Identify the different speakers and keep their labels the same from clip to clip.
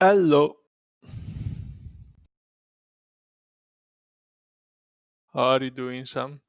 Speaker 1: Hello. How are you doing, Sam?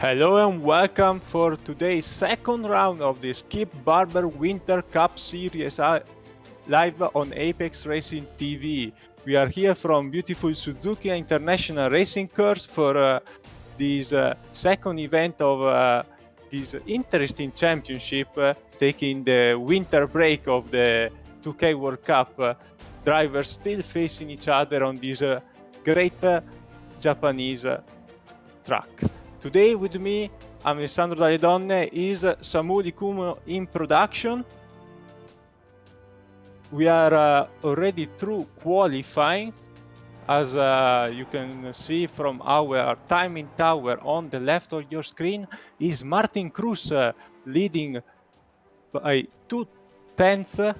Speaker 1: Hello and welcome for today's second round of the Skip Barber Winter Cup Series live on Apex Racing TV. We are here from beautiful Suzuka International Racing Course for this second event of this interesting championship, taking the winter break of the 2K World Cup. Drivers still facing each other on this great Japanese track. Today with me, I'm Alessandro Dalle Donne, is Samu Di Cumo in production. We are already through qualifying, as you can see from our timing tower on the left of your screen, is Martin Cruz leading by 2/10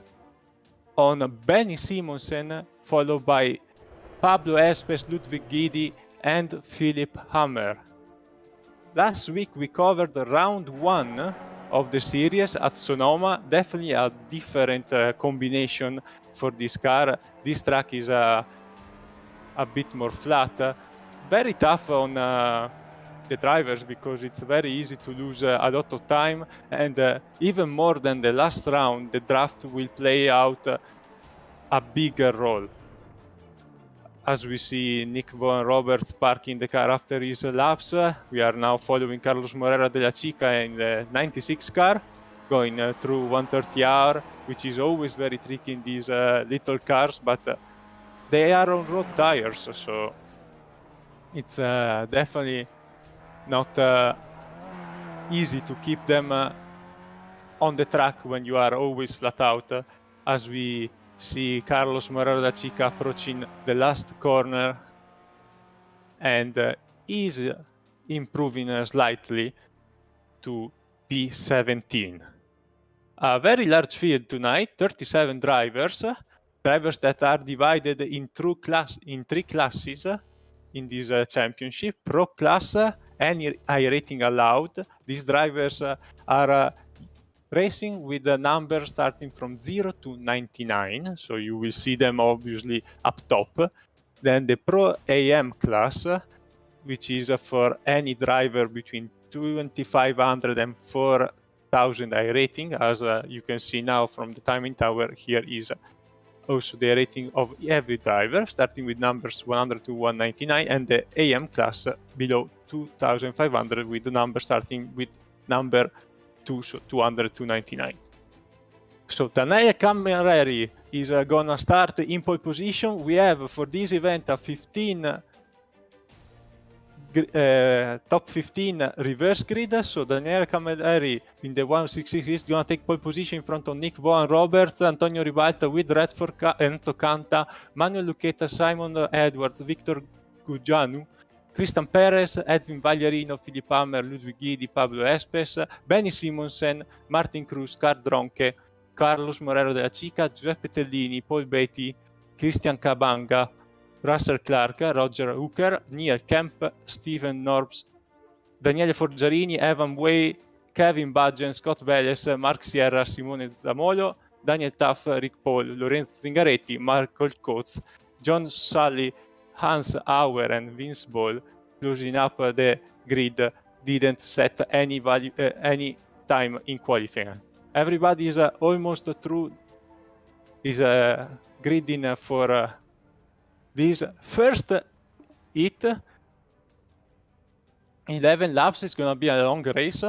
Speaker 1: on Benny Simonsen, followed by Pablo Espes, Ludwig Guidi, and Philip Hammer. Last week we covered round 1 of the series at Sonoma. Definitely a different combination for this car. This track is a bit more flat. Very tough on the drivers because it's very easy to lose a lot of time, and even more than the last round, the draft will play out a bigger role. As we see Nick Vaughan Roberts parking the car after his laps, we are now following Carlos Morera de la Chica in the 96 car, going through 130R, which is always very tricky in these little cars, but they are on road tires, so it's definitely not easy to keep them on the track when you are always flat out, as we see Carlos Morera da Chica approaching the last corner and is improving slightly to P17. A very large field tonight, 37 drivers that are divided in three classes in this championship. Pro class, any iRacing allowed. These drivers are racing with the number starting from 0 to 99, so you will see them obviously up top. Then the Pro AM class, which is for any driver between 2500 and 4000 iRating, as you can see now from the timing tower. Here is also the rating of every driver, starting with numbers 100 to 199, and the AM class below 2500 with the number starting with number 200 to 299. So Daniele Camilleri is gonna start in pole position. We have for this event a top 15 reverse grid. So Daniele Camilleri in the 166 is gonna take pole position in front of Nick Vaughan Roberts, Antonio Ribalta with Redford, Enzo Canta, Manuel Lucchetta, Simon Edwards, Victor Gujanu, Christian Perez, Edwin Vagliarino, Philip Hammer, Ludwig Guidi, Pablo Espes, Benny Simonsen, Martin Cruz, Carl Dronke, Carlos Morero de la Chica, Giuseppe Tellini, Paul Beatty, Christian Cabanga, Russell Clark, Roger Hooker, Neil Kemp, Steven Norbs, Daniele Forgiarini, Evan Way, Kevin Budgen, Scott Veles, Mark Sierra, Simone Zamolo, Daniel Taff, Rick Paul, Lorenzo Zingaretti, Michael Coates, John Sully, Hans Auer and Vince Ball, closing up the grid, didn't set any value, any time in qualifying. Everybody is almost through, is gridding for this first hit. 11 laps is gonna be a long race.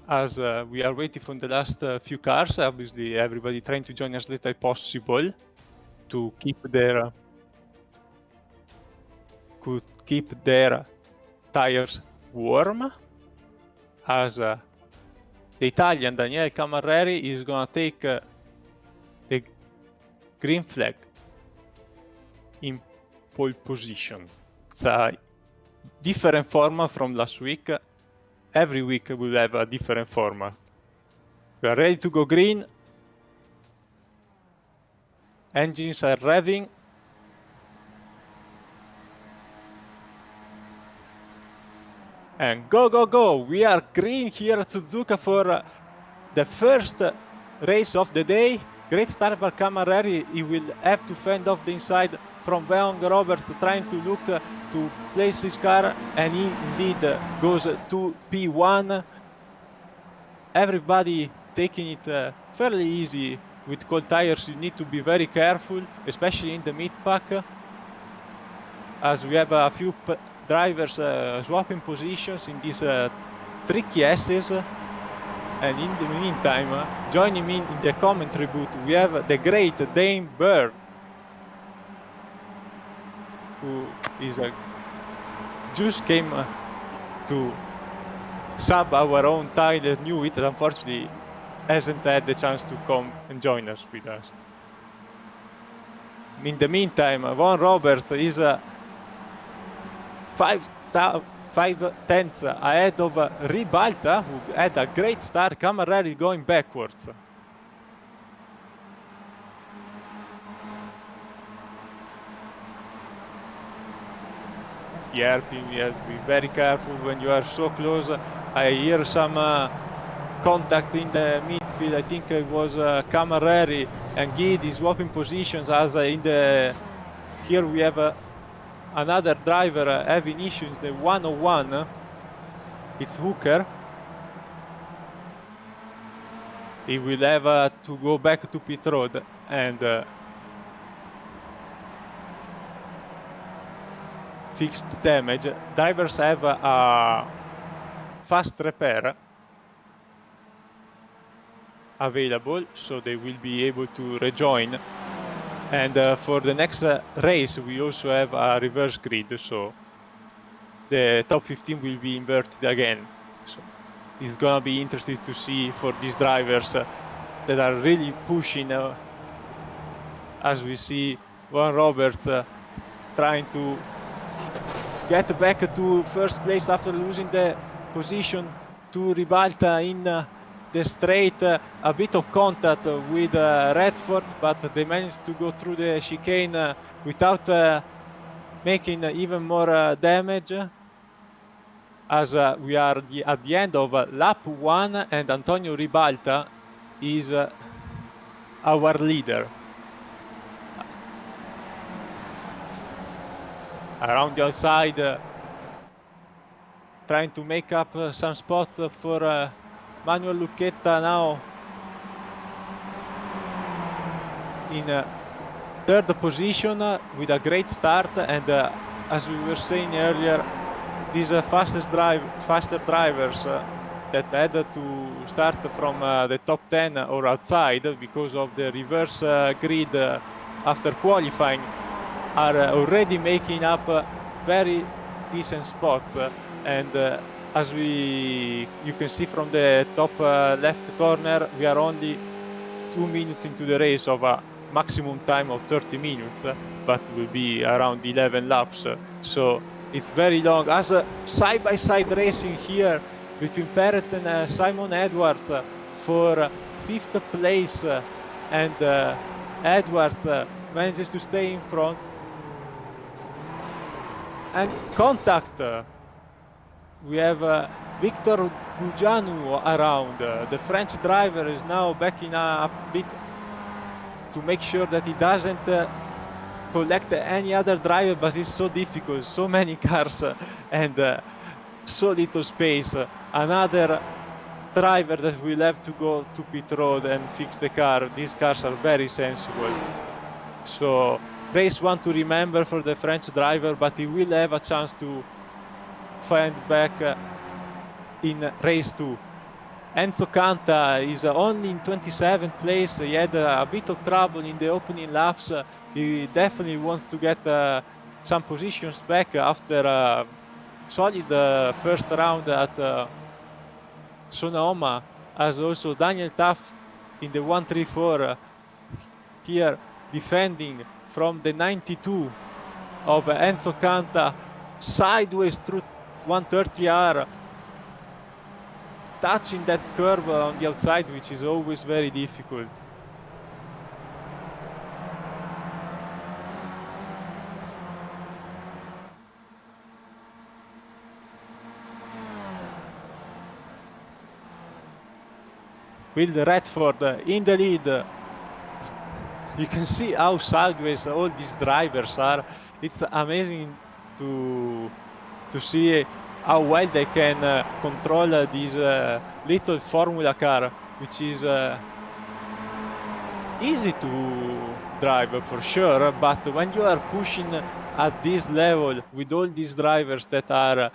Speaker 1: As we are waiting for the last few cars, obviously everybody trying to join as little as possible to keep their tires warm. As the Italian Daniele Camilleri is gonna take the green flag in pole position. It's a different format from last week. Every week we'll have a different format. We are ready to go green. Engines are revving. And go, go, go! We are green here at Suzuka for the first race of the day. Great start by Camilleri. He will have to fend off the inside from Van Roberts trying to look to place his car, and he indeed goes to P1. Everybody taking it fairly easy. With cold tires, you need to be very careful, especially in the mid-pack, as we have a few drivers swapping positions in these tricky S's. And in the meantime, joining me in the commentary booth, we have the great Dame Bird, who is just came to sub our own Tyler Newitt, unfortunately hasn't had the chance to come and join us with us. In the meantime, Von Roberts is 5/10 ahead of Ribalta, who had a great start. Camarelli going backwards. Yeah, you have to be very careful when you are so close. I hear some contact in the midfield. I think it was Camarelli and Guidi swapping positions, as in the... Here we have another driver having issues, the 101. It's Hooker. He will have to go back to pit road and fix the damage. Drivers have a fast repair available, so they will be able to rejoin. And for the next race, we also have a reverse grid, so the top 15 will be inverted again. So it's gonna be interesting to see for these drivers that are really pushing, as we see Juan Roberts trying to get back to first place after losing the position to Ribalta in the straight. A bit of contact with Redford, but they managed to go through the chicane without making even more damage, as we are at the end of lap 1 and Antonio Ribalta is our leader. Around the outside, trying to make up some spots for Manuel Lucchetta now in third position with a great start. And as we were saying earlier, these faster drivers that had to start from the top 10 or outside because of the reverse grid after qualifying are already making up very decent spots. And as you can see from the top left corner, we are only 2 minutes into the race of a maximum time of 30 minutes, but will be around 11 laps. So it's very long. As a side-by-side racing here between Perez and Simon Edwards for 5th place, and Edwards manages to stay in front. And contact. We have Victor Gujanu around. The French driver is now backing up a bit to make sure that he doesn't collect any other driver, but it's so difficult, so many cars and so little space. Another driver that will have to go to pit road and fix the car. These cars are very sensible. So race 1 to remember for the French driver, but he will have a chance to find back in race 2. Enzo Canta is only in 27th place. He had a bit of trouble in the opening laps. He definitely wants to get some positions back after a solid first round at Sonoma, as also Daniel Taff in the 134 here defending from the 92 of Enzo Canta sideways through 130R, touching that curve on the outside, which is always very difficult. Will Redford in the lead, You can see how sideways all these drivers are. It's amazing to see how well they can control this little Formula car, which is easy to drive for sure, but when you are pushing at this level with all these drivers that are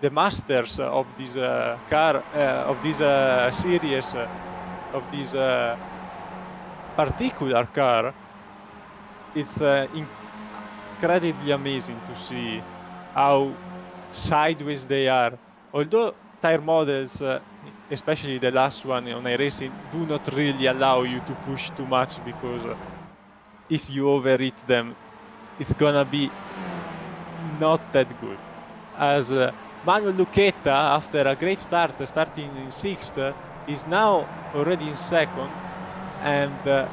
Speaker 1: the masters of this car, of this series, of this particular car, it's incredibly amazing to see how sideways they are. Although tire models, especially the last one on iRacing, do not really allow you to push too much, because if you overheat them, it's gonna be not that good. As Manuel Lucchetta, after a great start, starting in 6th, is now already in 2nd and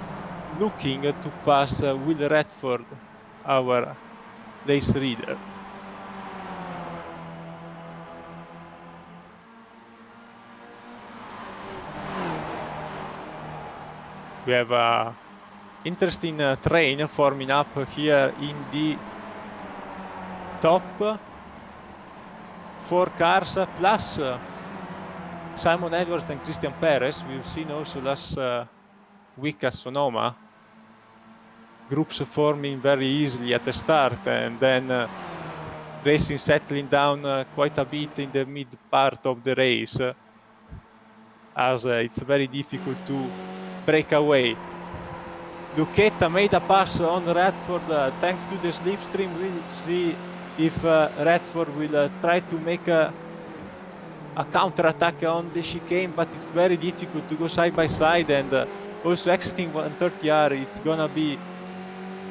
Speaker 1: looking to pass Will Redford, our race leader. We have a interesting train forming up here in the top 4 cars, plus Simon Edwards and Christian Perez. We've seen also last week at Sonoma groups forming very easily at the start, and then racing settling down quite a bit in the mid part of the race, as it's very difficult to break away. Lucchetta made a pass on Redford thanks to the slipstream. We'll see if Redford will try to make a counter-attack on the chicane, but it's very difficult to go side by side, and also exiting 130R, it's gonna be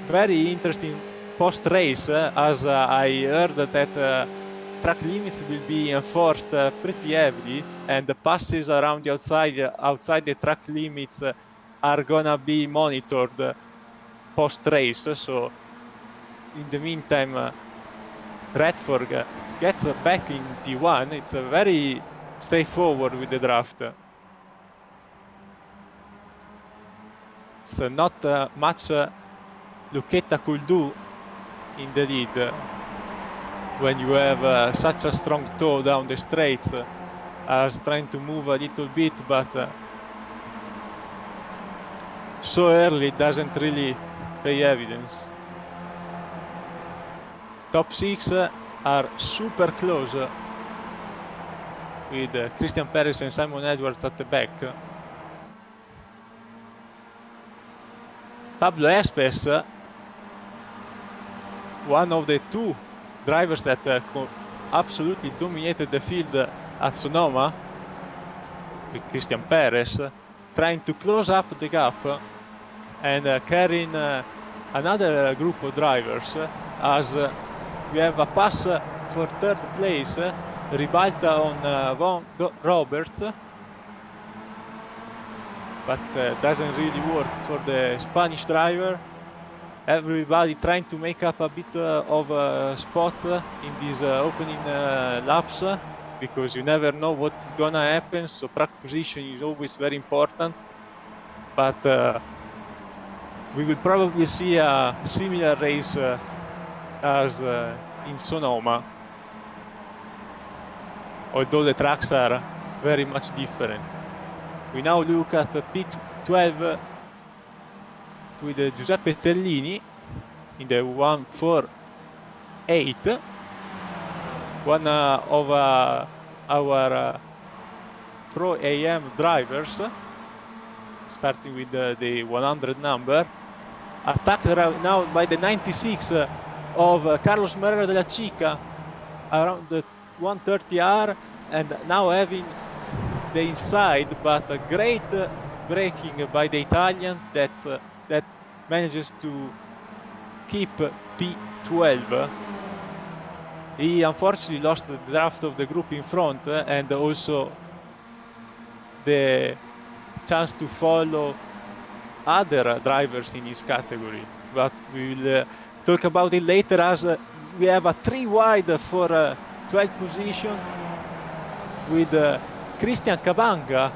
Speaker 1: very interesting post-race, as I heard that track limits will be enforced pretty heavily, and the passes around the outside the track limits are gonna be monitored post-race. So in the meantime, Redford gets back in P1. It's very straightforward with the draft. It's not much Lucchetta could do in the lead when you have such a strong toe down the straights. I was trying to move a little bit, but so early it doesn't really pay evidence. Top 6 are super close, with Christian Perez and Simon Edwards at the back. Pablo Espes, one of the 2 drivers that absolutely dominated the field at Sonoma, with Christian Perez, trying to close up the gap and carrying another group of drivers, as we have a pass for 3rd place, Ribalta on Von Roberts, but doesn't really work for the Spanish driver. Everybody trying to make up a bit of spots in these opening laps, because you never know what's gonna happen, so track position is always very important. But we will probably see a similar race as in Sonoma, although the tracks are very much different. We now look at P12 with Giuseppe Tellini in the 148, one of our Pro AM drivers, starting with the 100 number, attacked now by the 96 of Carlos Merera de la Chica around the 130R, and now having the inside, but a great braking by the Italian that manages to keep P12. He unfortunately lost the draft of the group in front, and also the chance to follow other drivers in his category, but we will talk about it later, as we have a 3 wide for 12th position, with Christian Cabanga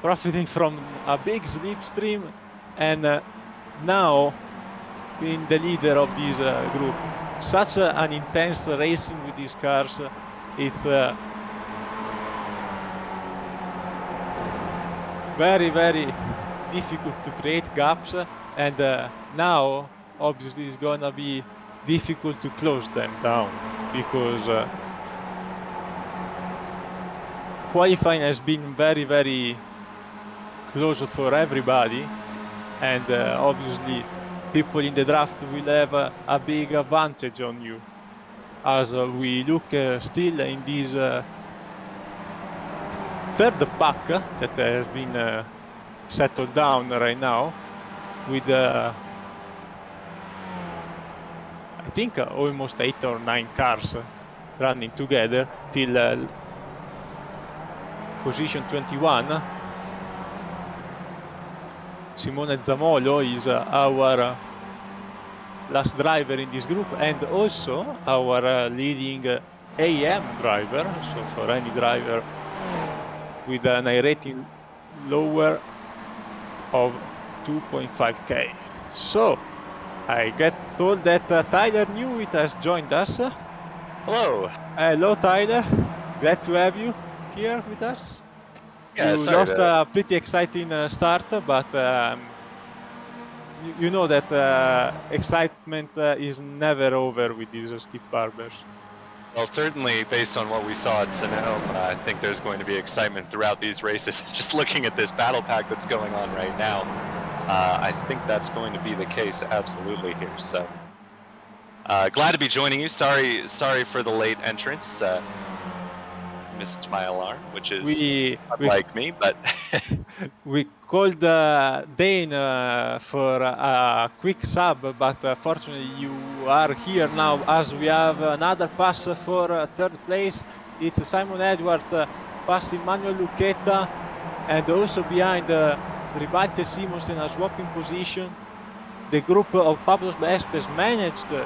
Speaker 1: profiting from a big slipstream and now being the leader of this group. Such an intense racing with these cars. It's very, very difficult to create gaps, and now obviously it's gonna be difficult to close them down, because qualifying has been very, very close for everybody, and obviously people in the draft will have a big advantage on you, as we look still in this third pack that has been settled down right now, with I think almost 8 or 9 cars running together till position 21. Simone Zamolo is our last driver in this group, and also our leading AM driver. So for any driver with an iRating lower of 2.5k. So I get told that Tyler Newitt has joined us.
Speaker 2: Hello.
Speaker 1: Hello, Tyler. Glad to have you here with us.
Speaker 2: Yeah,
Speaker 1: you lost a pretty exciting start, but you know that excitement is never over with these Skip Barbers.
Speaker 2: Well, certainly based on what we saw at Sonoma, I think there's going to be excitement throughout these races. Just looking at this battle pack that's going on right now, I think that's going to be the case absolutely here. So glad to be joining you. Sorry for the late entrance. Missed my alarm, which is like me, but
Speaker 1: we called Dane for a quick sub, but fortunately you are here now, as we have another pass for third place. It's Simon Edwards passing Manuel Lucchetta, and also behind Ribalte Simonsen are swapping position. The group of Pablo Espes managed to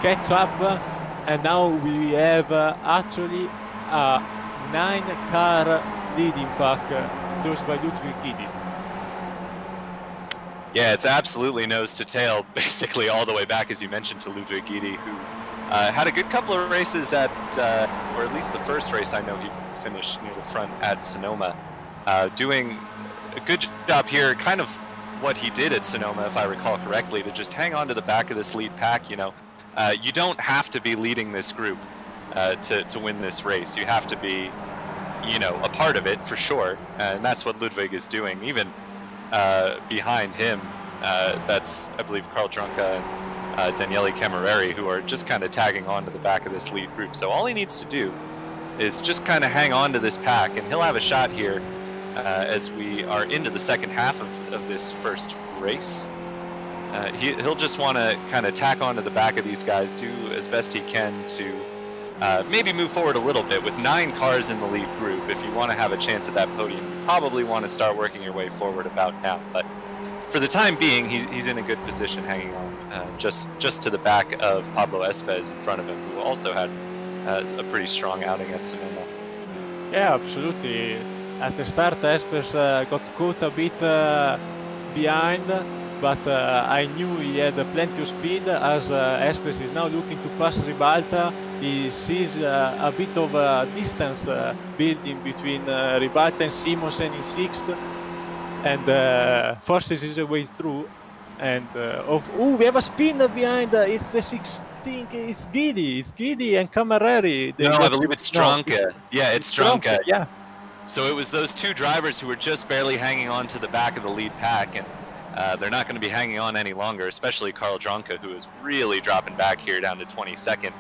Speaker 1: catch up, and now we have actually a 9-car leading pack closed by Ludwig Gidi.
Speaker 2: Yeah, it's absolutely nose to tail, basically all the way back, as you mentioned, to Ludwig Gidi, who had a good couple of races at, or at least the first race I know he finished near the front at Sonoma, doing a good job here, kind of what he did at Sonoma, if I recall correctly, to just hang on to the back of this lead pack. You know, you don't have to be leading this group to win this race. You have to be, you know, a part of it for sure, and that's what Ludwig is doing. Even behind him, that's, I believe, Carl Drunka and Daniele Camerari, who are just kind of tagging on to the back of this lead group. So all he needs to do is just kind of hang on to this pack, and he'll have a shot here as we are into the second half of this first race. He'll just want to kind of tack on to the back of these guys, do as best he can to maybe move forward a little bit. With 9 cars in the lead group, if you want to have a chance at that podium, you probably want to start working your way forward about now. But for the time being, he's in a good position, hanging on just to the back of Pablo Espes in front of him, who also had a pretty strong outing at Sonoma.
Speaker 1: Yeah, absolutely. At the start, Espes got caught a bit behind, but I knew he had plenty of speed. As Espes is now looking to pass Ribalta, he sees a bit of a distance building between Ribalta and Simonsen in 6th, and forces his way through. And we have a spin behind. It's the 16th. It's Gidi and Camerari.
Speaker 2: No, I believe it's Drunka.
Speaker 1: No,
Speaker 2: yeah, it's Drunka.
Speaker 1: Yeah.
Speaker 2: So it was those 2 drivers who were just barely hanging on to the back of the lead pack, and they're not going to be hanging on any longer, especially Carl Drunka, who is really dropping back here down to 22nd.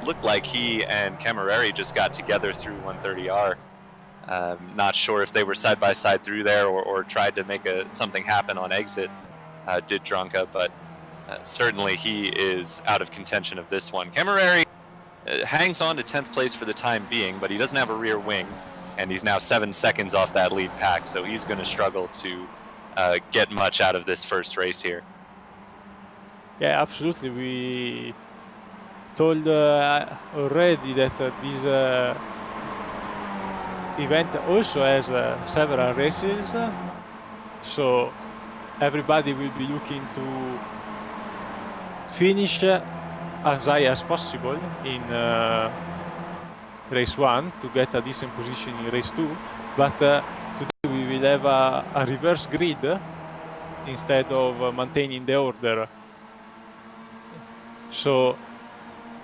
Speaker 2: Looked like he and Camerari just got together through 130R. Not sure if they were side by side through there or tried to make something happen on exit, did Drunka, but certainly he is out of contention of this one. Camerari hangs on to 10th place for the time being, but he doesn't have a rear wing, and he's now 7 seconds off that lead pack, so he's going to struggle to get much out of this first race here.
Speaker 1: Yeah, absolutely. We told already that this event also has several races, so everybody will be looking to finish as high as possible in race 1 to get a decent position in race 2, but today we will have a reverse grid instead of maintaining the order. So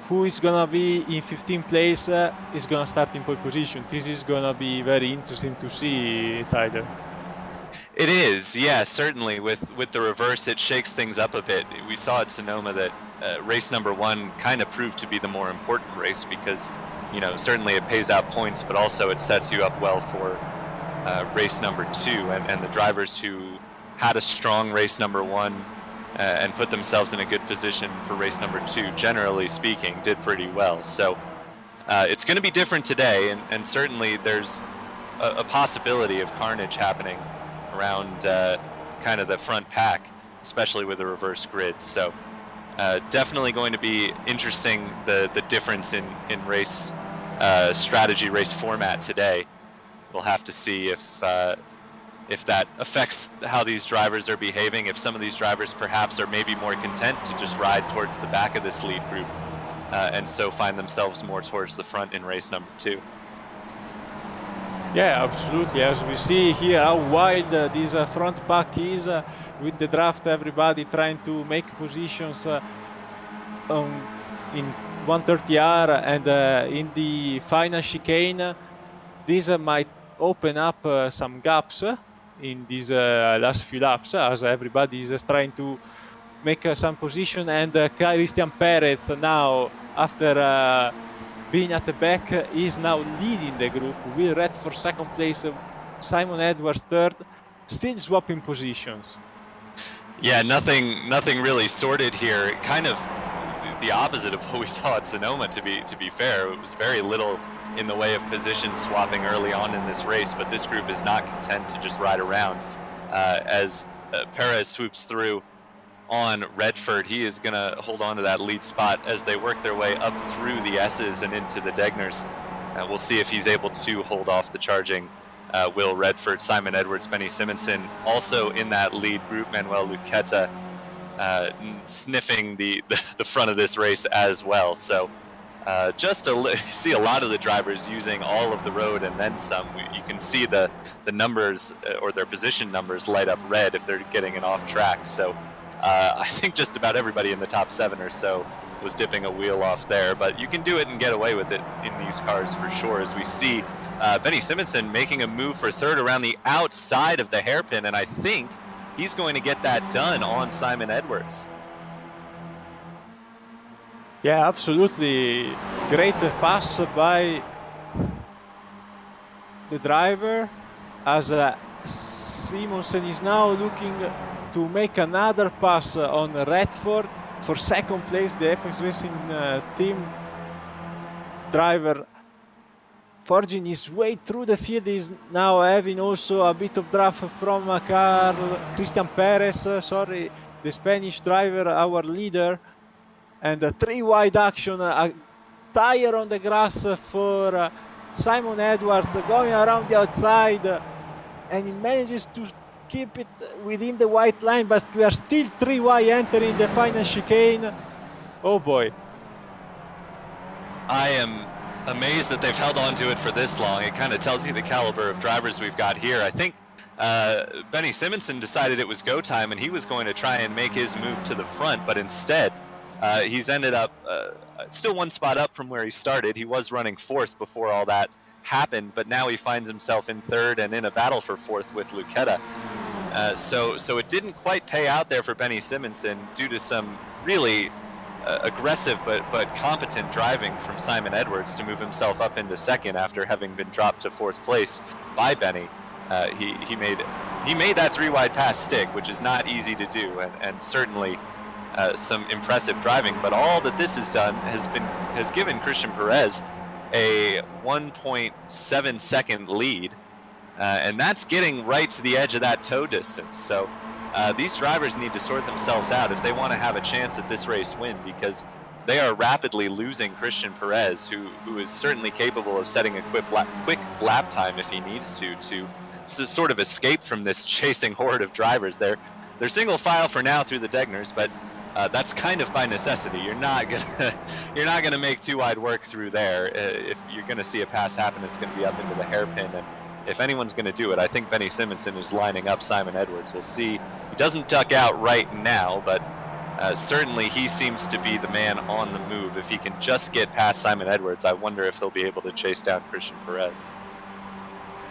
Speaker 1: who is gonna be in 15th place is gonna start in pole position. This is gonna be very interesting to see, Tyler.
Speaker 2: It is, yeah, certainly. With the reverse, it shakes things up a bit. We saw at Sonoma that race number 1 kind of proved to be the more important race because, you know, certainly it pays out points, but also it sets you up well for race number 2. And the drivers who had a strong race number 1 and put themselves in a good position for race number 2, generally speaking, did pretty well. So it's going to be different today, and certainly there's a possibility of carnage happening around kind of the front pack, especially with the reverse grid. So definitely going to be interesting, the difference in race strategy, race format today. We'll have to see if that affects how these drivers are behaving, if some of these drivers perhaps are maybe more content to just ride towards the back of this lead group and so find themselves more towards the front in race number 2.
Speaker 1: Yeah, absolutely. As we see here how wide this front pack is with the draft, everybody trying to make positions in 130R and in the final chicane. This might open up some gaps in these last few laps as everybody is trying to make some position, and Christian Perez now, after being at the back, is now leading the group. Will Redford second place, Simon Edwards third, still swapping positions.
Speaker 2: Yeah, nothing really sorted here. Kind of the opposite of what we saw at Sonoma, to be fair. It was very little in the way of position swapping early on in this race, but this group is not content to just ride around. As Perez swoops through on Redford, he is going to hold on to that lead spot as they work their way up through the S's and into the Degners. We'll see if he's able to hold off the charging Will Redford. Simon Edwards, Benny Simonson also in that lead group. Manuel Luqueta sniffing the front of this race as well. So just to see a lot of the drivers using all of the road and then some. You can see the numbers or their position numbers light up red if they're getting it off track. So I think just about everybody in the top 7 or so was dipping a wheel off there, but you can do it and get away with it in these cars for sure, as we see Benny Simonson making a move for third around the outside of the hairpin, and I think he's going to get that done on Simon Edwards.
Speaker 1: Yeah, absolutely. Great pass by the driver, as Simonson is now looking to make another pass on Redford for second place. The Apex Racing team driver forging his way through the field is now having also a bit of draft from Christian Perez, the Spanish driver, our leader, and a 3 wide action, a tire on the grass for Simon Edwards going around the outside, and he manages to keep it within the white line, but we are still 3 wide entering the final chicane. Oh boy.
Speaker 2: I am amazed that they've held on to it for this long. It kind of tells you the caliber of drivers we've got here. I think Benny Simonson decided it was go time and he was going to try and make his move to the front, but instead he's ended up still 1 spot up from where he started. He was running 4th before all that happened, but now he finds himself in 3rd and in a battle for 4th with Luqueta. So it didn't quite pay out there for Benny Simonson due to some really aggressive but competent driving from Simon Edwards to move himself up into 2nd after having been dropped to 4th place by Benny. He made that 3 wide pass stick, which is not easy to do, and certainly some impressive driving. But all that this has done has given Christian Perez a 1.7 second lead, and that's getting right to the edge of that toe distance. So these drivers need to sort themselves out if they want to have a chance at this race win, because they are rapidly losing Christian Perez, who is certainly capable of setting a quick lap time if he needs to sort of escape from this chasing horde of drivers. They're they're single file for now through the Degners, but that's kind of by necessity. You're not gonna make too wide work through there. If you're gonna see a pass happen, it's gonna be up into the hairpin, and if anyone's gonna do it, I think Benny Simonson is lining up Simon Edwards. We'll see. He doesn't duck out right now, but certainly he seems to be the man on the move. If he can just get past Simon Edwards, I wonder if he'll be able to chase down Christian Perez.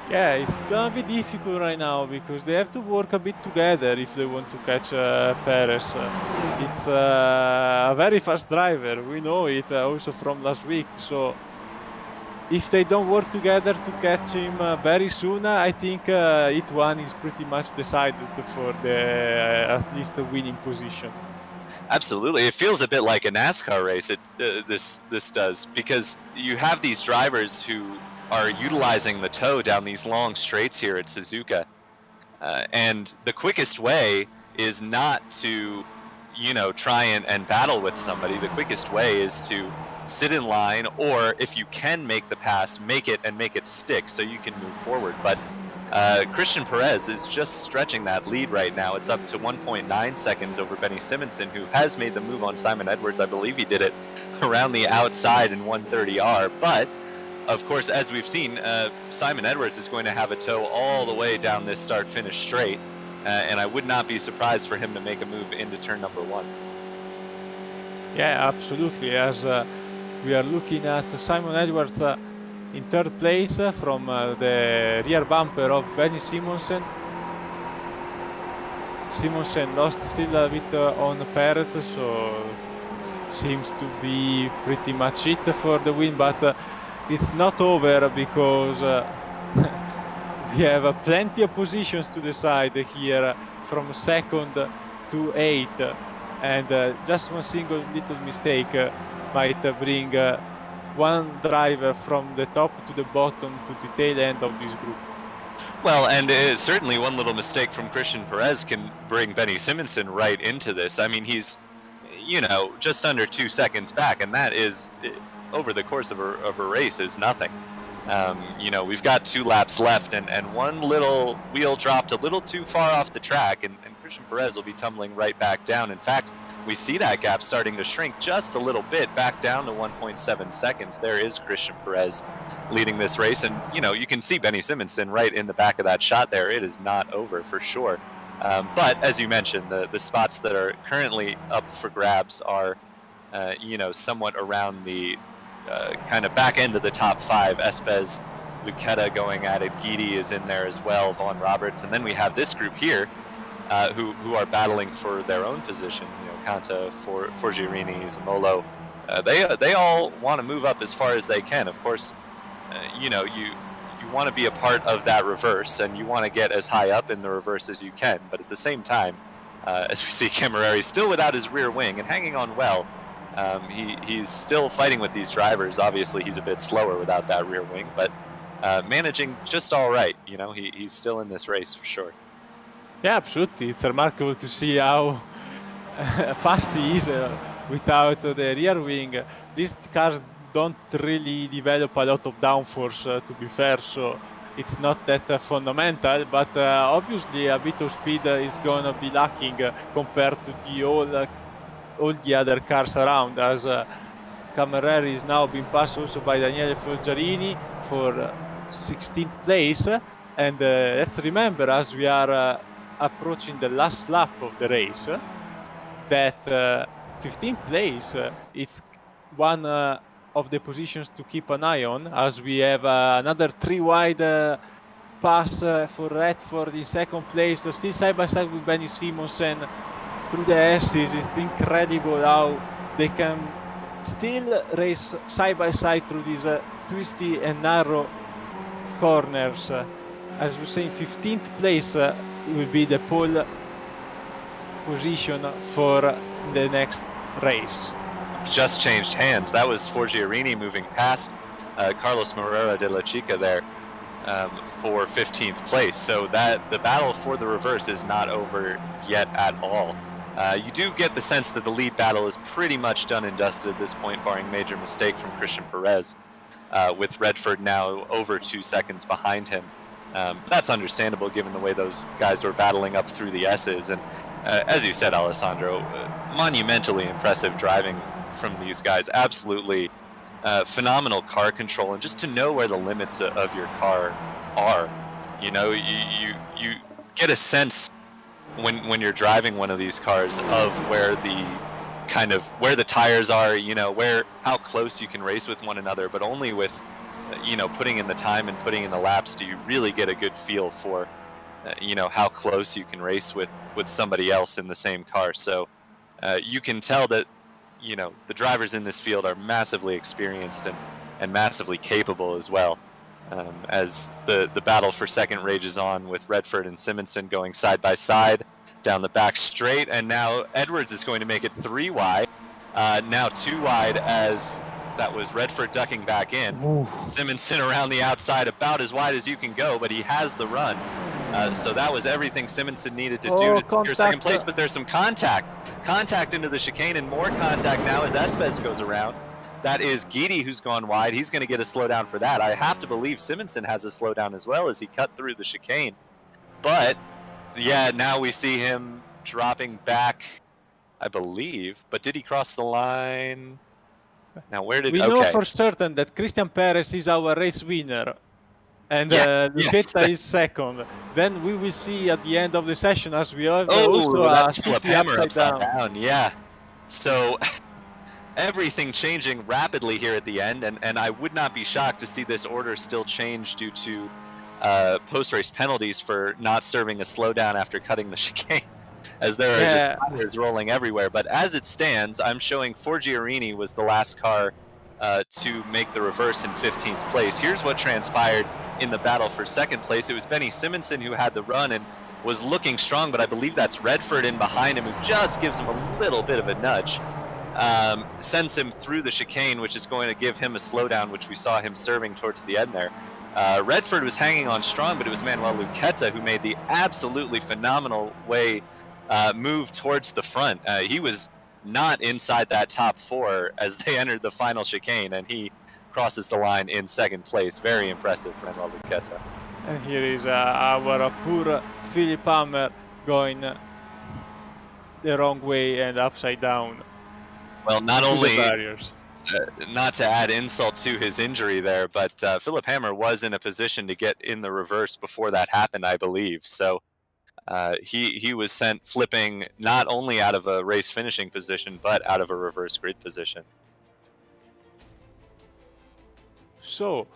Speaker 1: Yeah, it's gonna be difficult right now because they have to work a bit together if they want to catch Perez. It's a very fast driver, we know it also from last week, so if they don't work together to catch him very soon, I think it one is pretty much decided for the at least a winning position.
Speaker 2: Absolutely, it feels a bit like a NASCAR race. This does, because you have these drivers who are utilizing the toe down these long straights here at Suzuka, and the quickest way is not to, you know, try and battle with somebody. The quickest way is to sit in line, or if you can make the pass, make it stick so you can move forward. But Christian Perez is just stretching that lead right now. It's up to 1.9 seconds over Benny Simonson, who has made the move on Simon Edwards. I believe he did it around the outside in 130R, but of course, as we've seen, Simon Edwards is going to have a toe all the way down this start-finish straight, and I would not be surprised for him to make a move into turn number 1.
Speaker 1: Yeah, absolutely. As we are looking at Simon Edwards in third place from the rear bumper of Benny Simonsen. Simonsen lost still a bit on Perez, so seems to be pretty much it for the win, but it's not over because we have plenty of positions to decide here from 2nd to 8th, and just one single little mistake might bring one driver from the top to the bottom to the tail end of this group.
Speaker 2: Well, and certainly one little mistake from Christian Perez can bring Benny Simonson right into this. I mean, he's, you know, just under 2 seconds back, and that is, over the course of a race, is nothing. You know, we've got 2 laps left, and one little wheel dropped a little too far off the track, and Christian Perez will be tumbling right back down. In fact, we see that gap starting to shrink just a little bit, back down to 1.7 seconds. There is Christian Perez leading this race, and, you know, you can see Benny Simonson right in the back of that shot there. It is not over for sure. But as you mentioned, the spots that are currently up for grabs are, you know, somewhat around the kind of back end of the top 5. Espes, Lucetta going at it, Guidi is in there as well, Vaughn Roberts, and then we have this group here who are battling for their own position. You know, Kanta, Forgirini, Zamolo, they all want to move up as far as they can. Of course, you know, you want to be a part of that reverse, and you want to get as high up in the reverse as you can, but at the same time, as we see Camerari still without his rear wing and hanging on well. He's still fighting with these drivers. Obviously, he's a bit slower without that rear wing, but managing just all right. You know, he's still in this race for sure.
Speaker 1: Yeah, absolutely. It's remarkable to see how fast he is without the rear wing. These cars don't really develop a lot of downforce, to be fair, so it's not that fundamental, but obviously a bit of speed is going to be lacking compared to the all the other cars around, as Camerari is now being passed also by Daniele Folgiarini for 16th place, and let's remember, as we are approaching the last lap of the race, that 15th place is one of the positions to keep an eye on, as we have another 3 wide pass for Redford in 2nd place, still side by side with Benny Simonsen through the S's. It's incredible how they can still race side by side through these twisty and narrow corners. As we say, 15th place will be the pole position for the next race.
Speaker 2: It's just changed hands. That was Forgiarini moving past Carlos Moreira de la Chica there for 15th place. So that the battle for the reverse is not over yet at all. You do get the sense that the lead battle is pretty much done and dusted at this point, barring major mistake from Christian Perez, with Redford now over 2 seconds behind him. That's understandable given the way those guys were battling up through the S's. And as you said, Alessandro, monumentally impressive driving from these guys. Absolutely phenomenal car control, and just to know where the limits of your car are. You know, you get a sense when you're driving one of these cars of where the tires are, you know, how close you can race with one another, but only with putting in the time and putting in the laps do you really get a good feel for how close you can race with somebody else in the same car. So you can tell that the drivers in this field are massively experienced and massively capable as well. As the battle for second rages on, with Redford and Simonson going side by side down the back straight, and now Edwards is going to make it 3 wide. Now 2 wide, as that was Redford ducking back in.
Speaker 1: Ooh.
Speaker 2: Simonson around the outside, about as wide as you can go, but he has the run. So that was everything Simonson needed to do to secure second place, but there's some contact into the chicane, and more contact now as Espes goes around. That is Guidi who's gone wide. He's going to get a slowdown for that. I have to believe Simonson has a slowdown as well as he cut through the chicane. But yeah, now we see him dropping back, I believe. But did he cross the line? Now where did
Speaker 1: we know for certain that Christian Perez is our race winner, and Lucchetta is second. Then we will see at the end of the session, as we have also
Speaker 2: that's Philip Hammer upside down. Yeah. So everything changing rapidly here at the end, and I would not be shocked to see this order still change due to post-race penalties for not serving a slowdown after cutting the chicane, as there are just tires rolling everywhere. But as it stands, I'm showing Forgiarini was the last car to make the reverse in 15th place. Here's what transpired in the battle for second place. It was Benny Simonson who had the run and was looking strong, but I believe that's Redford in behind him who just gives him a little bit of a nudge. Sends him through the chicane, which is going to give him a slowdown, which we saw him serving towards the end there. Redford was hanging on strong, but it was Manuel Lucchetta who made the absolutely phenomenal move towards the front. He was not inside that top 4 as they entered the final chicane, and he crosses the line in second place. Very impressive for Manuel Lucchetta.
Speaker 1: And here is our poor Philip Hammer going the wrong way and upside down.
Speaker 2: Well, not only, not to add insult to his injury there, but Philip Hammer was in a position to get in the reverse before that happened, I believe. So he was sent flipping not only out of a race finishing position, but out of a reverse grid position.
Speaker 1: So,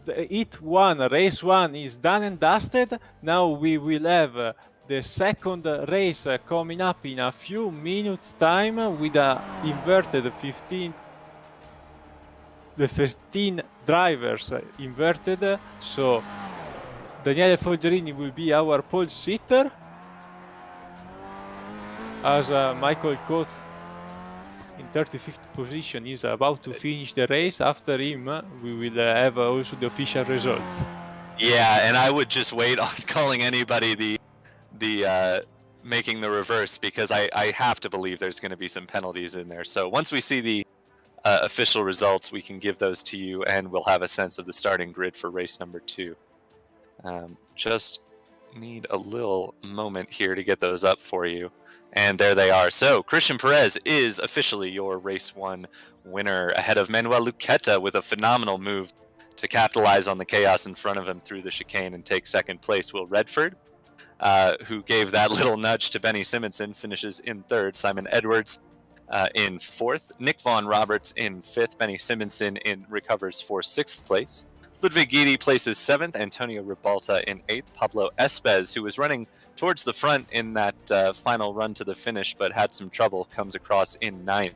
Speaker 1: race 1 is done and dusted. Now we will have the second race coming up in a few minutes time with a inverted 15 drivers inverted. So Daniele Foggerini will be our pole sitter, as Michael Coates in 35th position is about to finish the race. After him we will have also the official results.
Speaker 2: Yeah, and I would just wait on calling anybody the making the reverse, because I have to believe there's going to be some penalties in there. So once we see the official results, we can give those to you, and we'll have a sense of the starting grid for race number 2. Just need a little moment here to get those up for you. And there they are. So Christian Perez is officially your race 1 winner, ahead of Manuel Lucchetta with a phenomenal move to capitalize on the chaos in front of him through the chicane and take second place. Will Redford, who gave that little nudge to Benny Simonson, finishes in 3rd. Simon Edwards in 4th. Nick Von Roberts in 5th. Benny Simonson recovers for 6th place. Ludwig Guidi places 7th. Antonio Ribalta in 8th. Pablo Espes, who was running towards the front in that final run to the finish but had some trouble, comes across in 9th.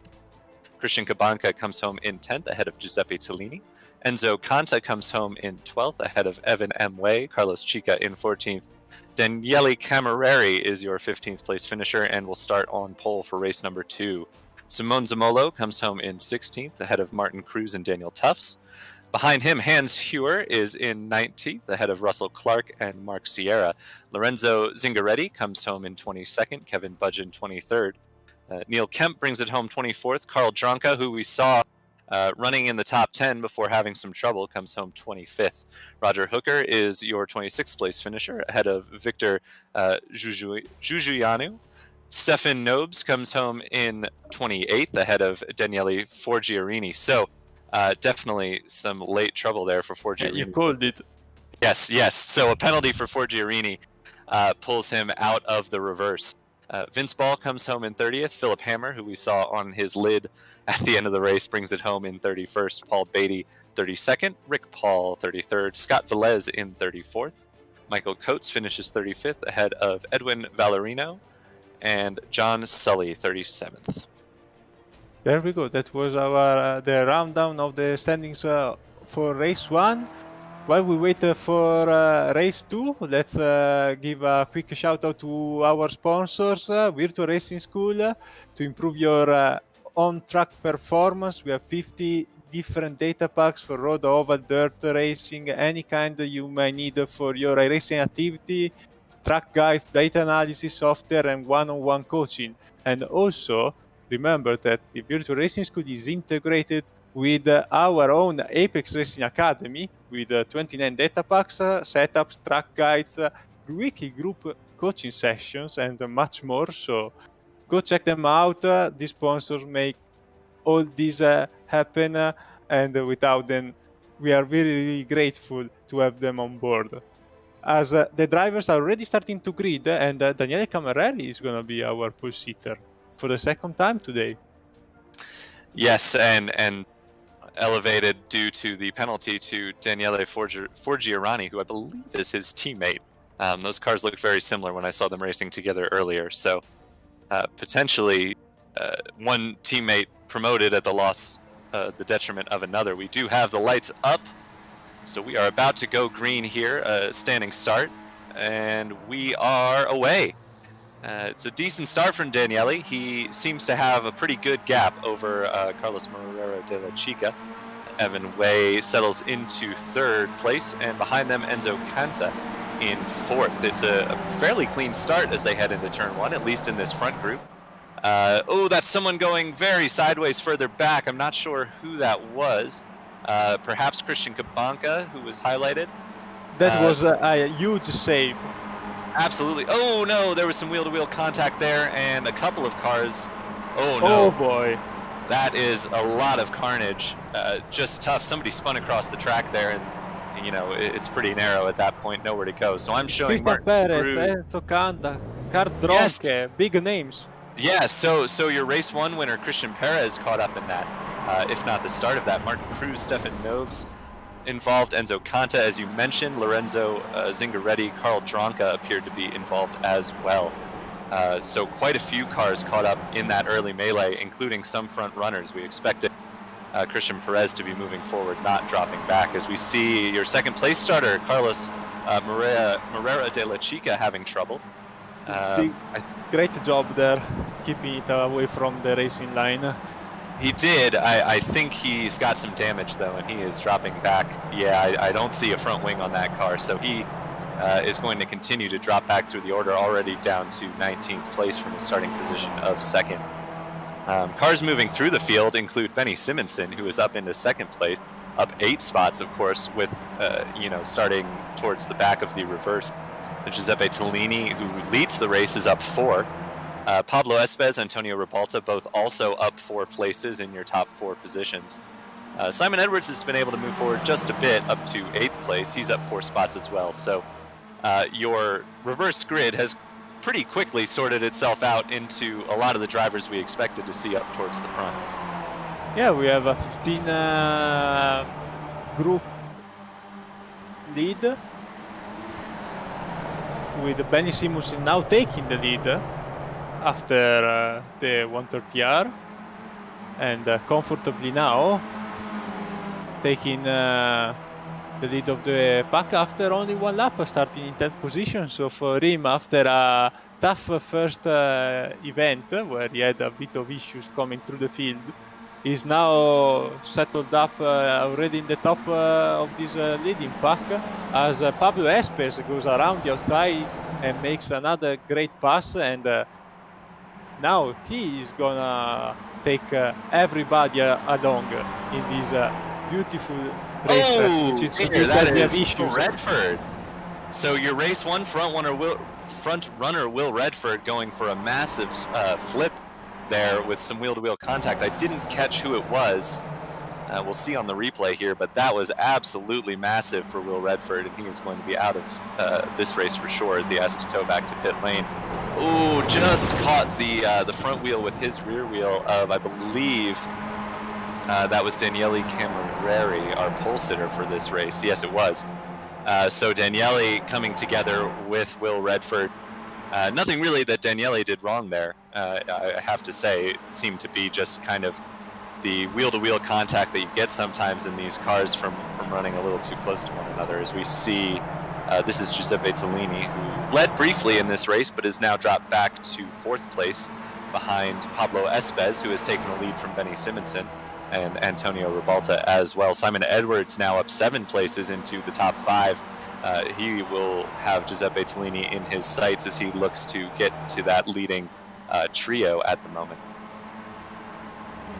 Speaker 2: Christian Cabanca comes home in 10th ahead of Giuseppe Tellini. Enzo Canta comes home in 12th ahead of Evan M. Way. Carlos Chica in 14th. Daniele Camerari is your 15th place finisher and will start on pole for race number 2. Simone Zamolo comes home in 16th ahead of Martin Cruz and Daniel Tufts. Behind him, Hans Hewer is in 19th ahead of Russell Clark and Mark Sierra. Lorenzo Zingaretti comes home in 22nd. Kevin Budgeon 23rd. Neil Kemp brings it home 24th. Carl Dronka, who we saw Running in the top 10 before having some trouble comes home 25th. Roger Hooker is your 26th place finisher ahead of Victor Jujuyanu. Stefan Nobes comes home in 28th ahead of Daniele Forgiarini. So definitely some late trouble there for Forgiarini.
Speaker 1: You called it.
Speaker 2: Yes. So a penalty for Forgiarini pulls him out of the reverse. Vince Ball comes home in 30th. Philip Hammer, who we saw on his lid at the end of the race, brings it home in 31st. Paul Beatty, 32nd. Rick Paul, 33rd. Scott Velez in 34th. Michael Coates finishes 35th ahead of Edwin Valerino. And John Sully, 37th.
Speaker 1: There we go. That was our the rundown of the standings for race 1. While we wait for race 2, let's give a quick shout out to our sponsors, Virtual Racing School, to improve your on-track performance. We have 50 different data packs for road, oval, dirt racing, any kind that you may need for your racing activity, track guides, data analysis software, and one-on-one coaching. And also, remember that the Virtual Racing School is integrated with our own Apex Racing Academy with 29 data packs, setups, track guides, weekly group coaching sessions, and much more. So go check them out. These sponsors make all this happen, and without them, we are really grateful to have them on board. As the drivers are already starting to grid, and Daniele Camerelli is going to be our pole sitter for the second time today.
Speaker 2: Yes, and elevated due to the penalty to Daniele Forgiarani, who I believe is his teammate. Those cars looked very similar when I saw them racing together earlier, so potentially one teammate promoted at the detriment of another. We do have the lights up, so we are about to go green here, standing start, and we are away. It's a decent start from Daniele. He seems to have a pretty good gap over Carlos Morera de la Chica. Evan Way settles into third place, and behind them Enzo Canta in fourth. It's a fairly clean start as they head into turn one, at least in this front group. Oh, that's someone going very sideways further back. I'm not sure who that was. Perhaps Christian Kabanka, who was highlighted.
Speaker 1: That was a huge save.
Speaker 2: Absolutely. Oh no, there was some wheel-to-wheel contact there, and a couple of cars. Oh no.
Speaker 1: Oh boy.
Speaker 2: That is a lot of carnage. Just tough. Somebody spun across the track there, and you know it's pretty narrow at that point, nowhere to go. So I'm showing
Speaker 1: Christian Perez, Enzo Canta, Card Dronke, yes. Big names.
Speaker 2: Yeah, so your race one winner, Christian Perez, caught up in that, if not the start of that. Martin Cruz, Stefan Nobes involved, Enzo Canta, as you mentioned, Lorenzo Zingaretti, Carl Dronka appeared to be involved as well. So quite a few cars caught up in that early melee, including some front runners. We expected Christian Perez to be moving forward, not dropping back, as we see your second place starter, Carlos Morera de la Chica, having trouble.
Speaker 1: Great job there, keeping it away from the racing line.
Speaker 2: He did. I think he's got some damage though, and he is dropping back. Yeah, I don't see a front wing on that car, so he is going to continue to drop back through the order, already down to 19th place from a starting position of second. Cars moving through the field include Benny Simonson, who is up into second place, up 8 spots, of course, with starting towards the back of the reverse. Giuseppe Tellini, who leads the race, is up 4. Pablo Espez, Antonio Ribalta, both also up 4 places in your top 4 positions. Simon Edwards has been able to move forward just a bit, up to 8th place. He's up 4 spots as well. So your reverse grid has pretty quickly sorted itself out into a lot of the drivers we expected to see up towards the front.
Speaker 1: Yeah, we have a 15 group lead, with Benny Simonson now taking the lead after the 130R, and comfortably now taking the lead of the pack after only 1 lap, starting in 10th position. So for him, after a tough first event where he had a bit of issues coming through the field, he's now settled up already in the top of this leading pack, as Pablo Espez goes around the outside and makes another great pass, and now he is gonna take everybody along in this beautiful racetrack, which is
Speaker 2: Peter, that
Speaker 1: we have
Speaker 2: is
Speaker 1: issues.
Speaker 2: Redford. So your race one front runner Will Redford going for a massive flip there with some wheel-to-wheel contact. I didn't catch who it was. We'll see on the replay here, but that was absolutely massive for Will Redford, and he is going to be out of this race for sure as he has to tow back to pit lane. Oh, just caught the front wheel with his rear wheel of, I believe, that was Daniele Camerari, our pole sitter for this race. Yes, it was. So Daniele coming together with Will Redford. Nothing really that Daniele did wrong there, I have to say. It seemed to be just kind of the wheel-to-wheel contact that you get sometimes in these cars from running a little too close to one another. As we see, this is Giuseppe Tellini, who led briefly in this race, but is now dropped back to 4th place behind Pablo Espes, who has taken the lead from Benny Simonson, and Antonio Ribalta as well. Simon Edwards now up 7 places into the top 5. He will have Giuseppe Tellini in his sights as he looks to get to that leading trio at the moment.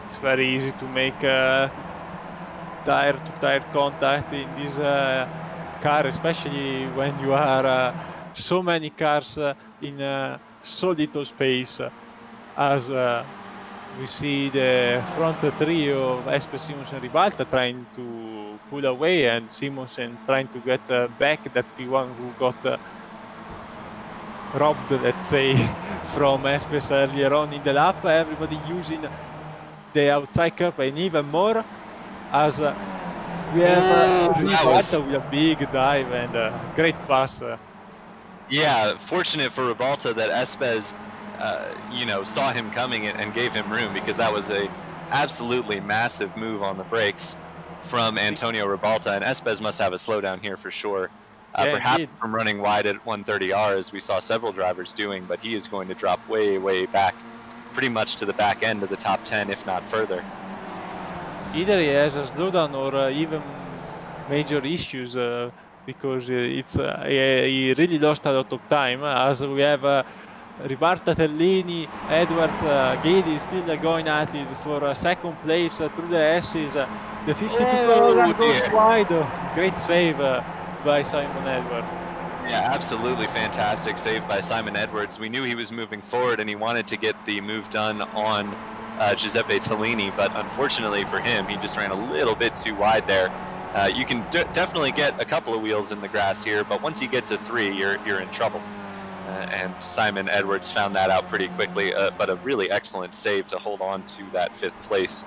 Speaker 1: It's very easy to make tire-to-tire contact in this car, especially when you are so many cars in so little space. As we see the front trio of Espe, Simonsen, Ribalta trying to pull away, and Simonsen trying to get back that P1 who got robbed, let's say, from Espes earlier on in the lap. Everybody using the outside curb, and even more as we have Ribalta with a big dive and great pass.
Speaker 2: Yeah, fortunate for Ribalta that Espes, saw him coming and gave him room, because that was a absolutely massive move on the brakes from Antonio Ribalta, and Espes must have a slowdown here for sure. Perhaps from running wide at 130R, as we saw several drivers doing, but he is going to drop way, way back, pretty much to the back end of the top 10, if not further.
Speaker 1: Either he has a slowdown or even major issues, because he really lost a lot of time, as we have Ribalta, Tellini, Edwards, Guidi still going at it for second place through the S's. The 52 goes wide. Great save by Simon Edwards.
Speaker 2: Yeah, absolutely fantastic save by Simon Edwards. We knew he was moving forward and he wanted to get the move done on Giuseppe Tellini, but unfortunately for him, he just ran a little bit too wide there. You can definitely get a couple of wheels in the grass here, but once you get to 3, you're in trouble. And Simon Edwards found that out pretty quickly, but a really excellent save to hold on to that 5th place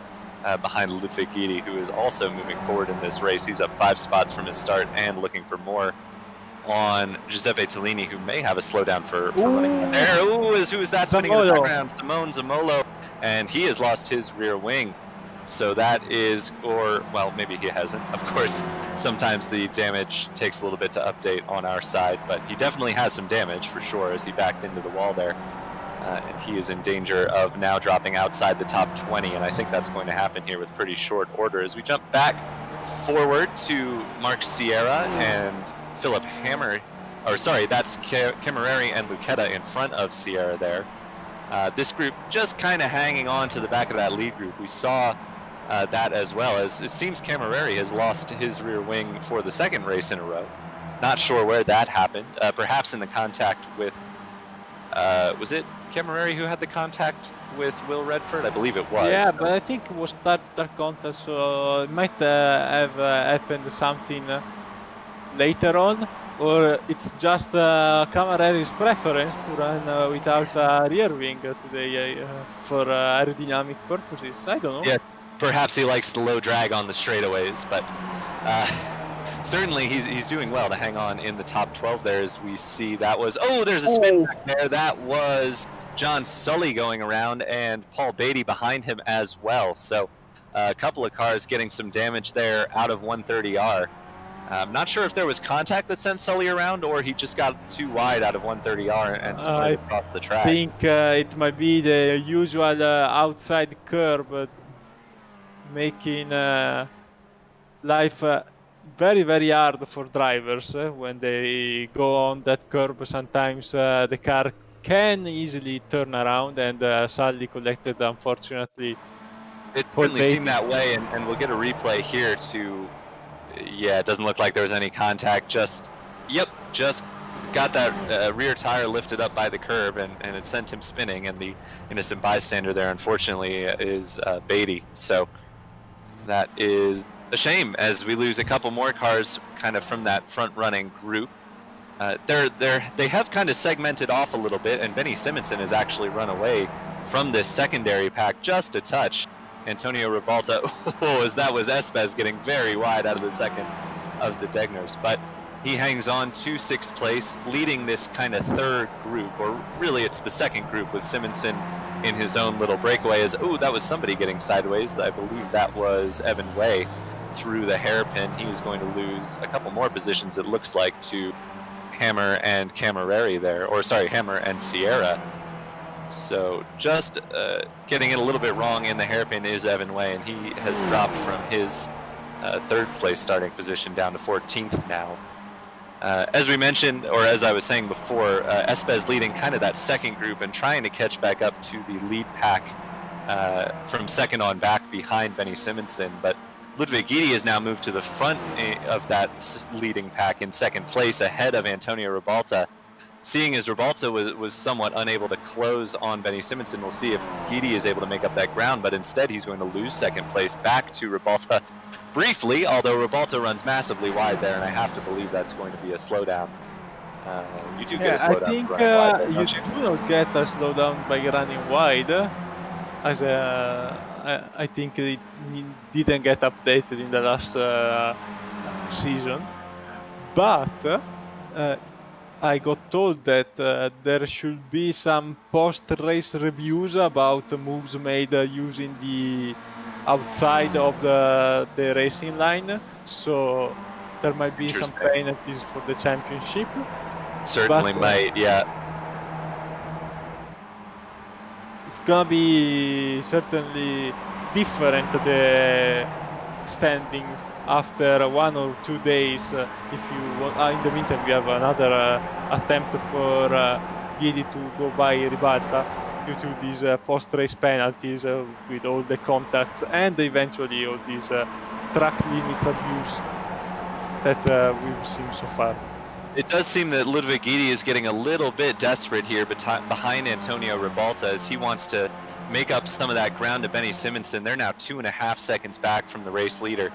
Speaker 2: behind Ludwig Guidi, who is also moving forward in this race. He's up 5 spots from his start and looking for more on Giuseppe Tellini, who may have a slowdown for running there. Who is that spinning in the background? Simone Zamolo, and he has lost his rear wing. So that is, or, well, maybe he hasn't. Of course, sometimes the damage takes a little bit to update on our side, but he definitely has some damage for sure as he backed into the wall there. And he is in danger of now dropping outside the top 20, and I think that's going to happen here with pretty short order. As we jump back forward to Mark Sierra and Philip Hammer, or sorry, that's Camerari and Lucchetta in front of Sierra there. This group just kind of hanging on to the back of that lead group. We saw that as well, as it seems Camerari has lost his rear wing for the 2nd race in a row. Not sure where that happened. Perhaps in the contact with, was it Camerari who had the contact with Will Redford? I believe it was.
Speaker 1: Yeah, but I think it was start contact, so it might have happened something later on, or it's just Camerari's preference to run without a rear wing today for aerodynamic purposes. I don't know.
Speaker 2: Yeah, perhaps he likes the low drag on the straightaways, but certainly he's doing well to hang on in the top 12 there. As we see, that was, there's a spin back there. That was John Sully going around, and Paul Beatty behind him as well. So a couple of cars getting some damage there out of 130R. I'm not sure if there was contact that sent Sully around, or he just got too wide out of 130R and spun across the track.
Speaker 1: I think it might be the usual outside curb, making life very, very hard for drivers when they go on that curb. Sometimes the car can easily turn around, and sadly collected, unfortunately.
Speaker 2: It
Speaker 1: Paul
Speaker 2: certainly seemed
Speaker 1: Beatty.
Speaker 2: that way, and we'll get a replay here to, yeah, it doesn't look like there was any contact, just got that rear tire lifted up by the curb, and it sent him spinning, and the innocent bystander there, unfortunately, is Beatty. So that is a shame, as we lose a couple more cars kind of from that front-running group. They have kind of segmented off a little bit, and Benny Simonson has actually run away from this secondary pack just a touch. Antonio Ribalta, as that was Espes getting very wide out of the second of the Degners, but he hangs on to 6th place, leading this kind of third group, or really it's the second group with Simonson in his own little breakaway. As that was somebody getting sideways. I believe that was Evan Way through the hairpin. He is going to lose a couple more positions, it looks like, to Hammer and Camerari there, or sorry, Hammer and Sierra. So just getting it a little bit wrong in the hairpin is Evan Way, and he has dropped from his 3rd place starting position down to 14th now. As we mentioned, or as I was saying before, Espes leading kind of that second group and trying to catch back up to the lead pack from second on back behind Benny Simonson, but Ludwig Guidi has now moved to the front of that leading pack in 2nd place ahead of Antonio Ribalta. Seeing as Ribalta was somewhat unable to close on Benny Simonson, we'll see if Guidi is able to make up that ground, but instead he's going to lose 2nd place back to Ribalta briefly, although Ribalta runs massively wide there, and I have to believe that's going to be a slowdown. You do get a slowdown.
Speaker 1: I think
Speaker 2: wide, though,
Speaker 1: you do not get a slowdown by running wide, as I think it didn't get updated in the last season, but I got told that there should be some post-race reviews about moves made using the outside of the racing line, so there might be some penalties for the championship.
Speaker 2: Certainly might, yeah.
Speaker 1: It's gonna be certainly different, the standings after 1 or 2 days. If you want, in the meantime, we have another attempt for Guidi to go by Ribalta due to these post-race penalties with all the contacts and eventually all these track limits abuse that we've seen so far.
Speaker 2: It does seem that Ludwig Guidi is getting a little bit desperate here behind Antonio Ribalta, as he wants to make up some of that ground to Benny Simonson. They're now 2.5 seconds back from the race leader.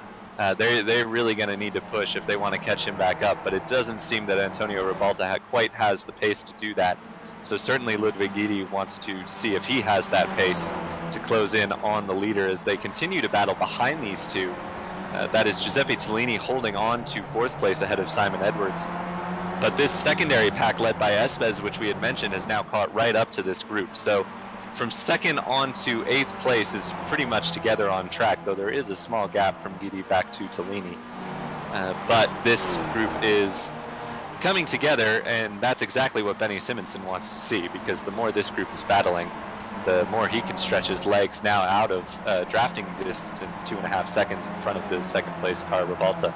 Speaker 2: They're really going to need to push if they want to catch him back up, but it doesn't seem that Antonio Ribalta quite has the pace to do that. So certainly Ludwig Guidi wants to see if he has that pace to close in on the leader as they continue to battle behind these two. That is Giuseppe Tellini holding on to 4th place ahead of Simon Edwards. But this secondary pack led by Espes, which we had mentioned, has now caught right up to this group. So from 2nd on to 8th place is pretty much together on track, though there is a small gap from Guidi back to Tellini. But this group is coming together, and that's exactly what Benny Simonson wants to see, because the more this group is battling, the more he can stretch his legs now out of drafting distance, 2.5 seconds in front of the 2nd place car, Ribalta.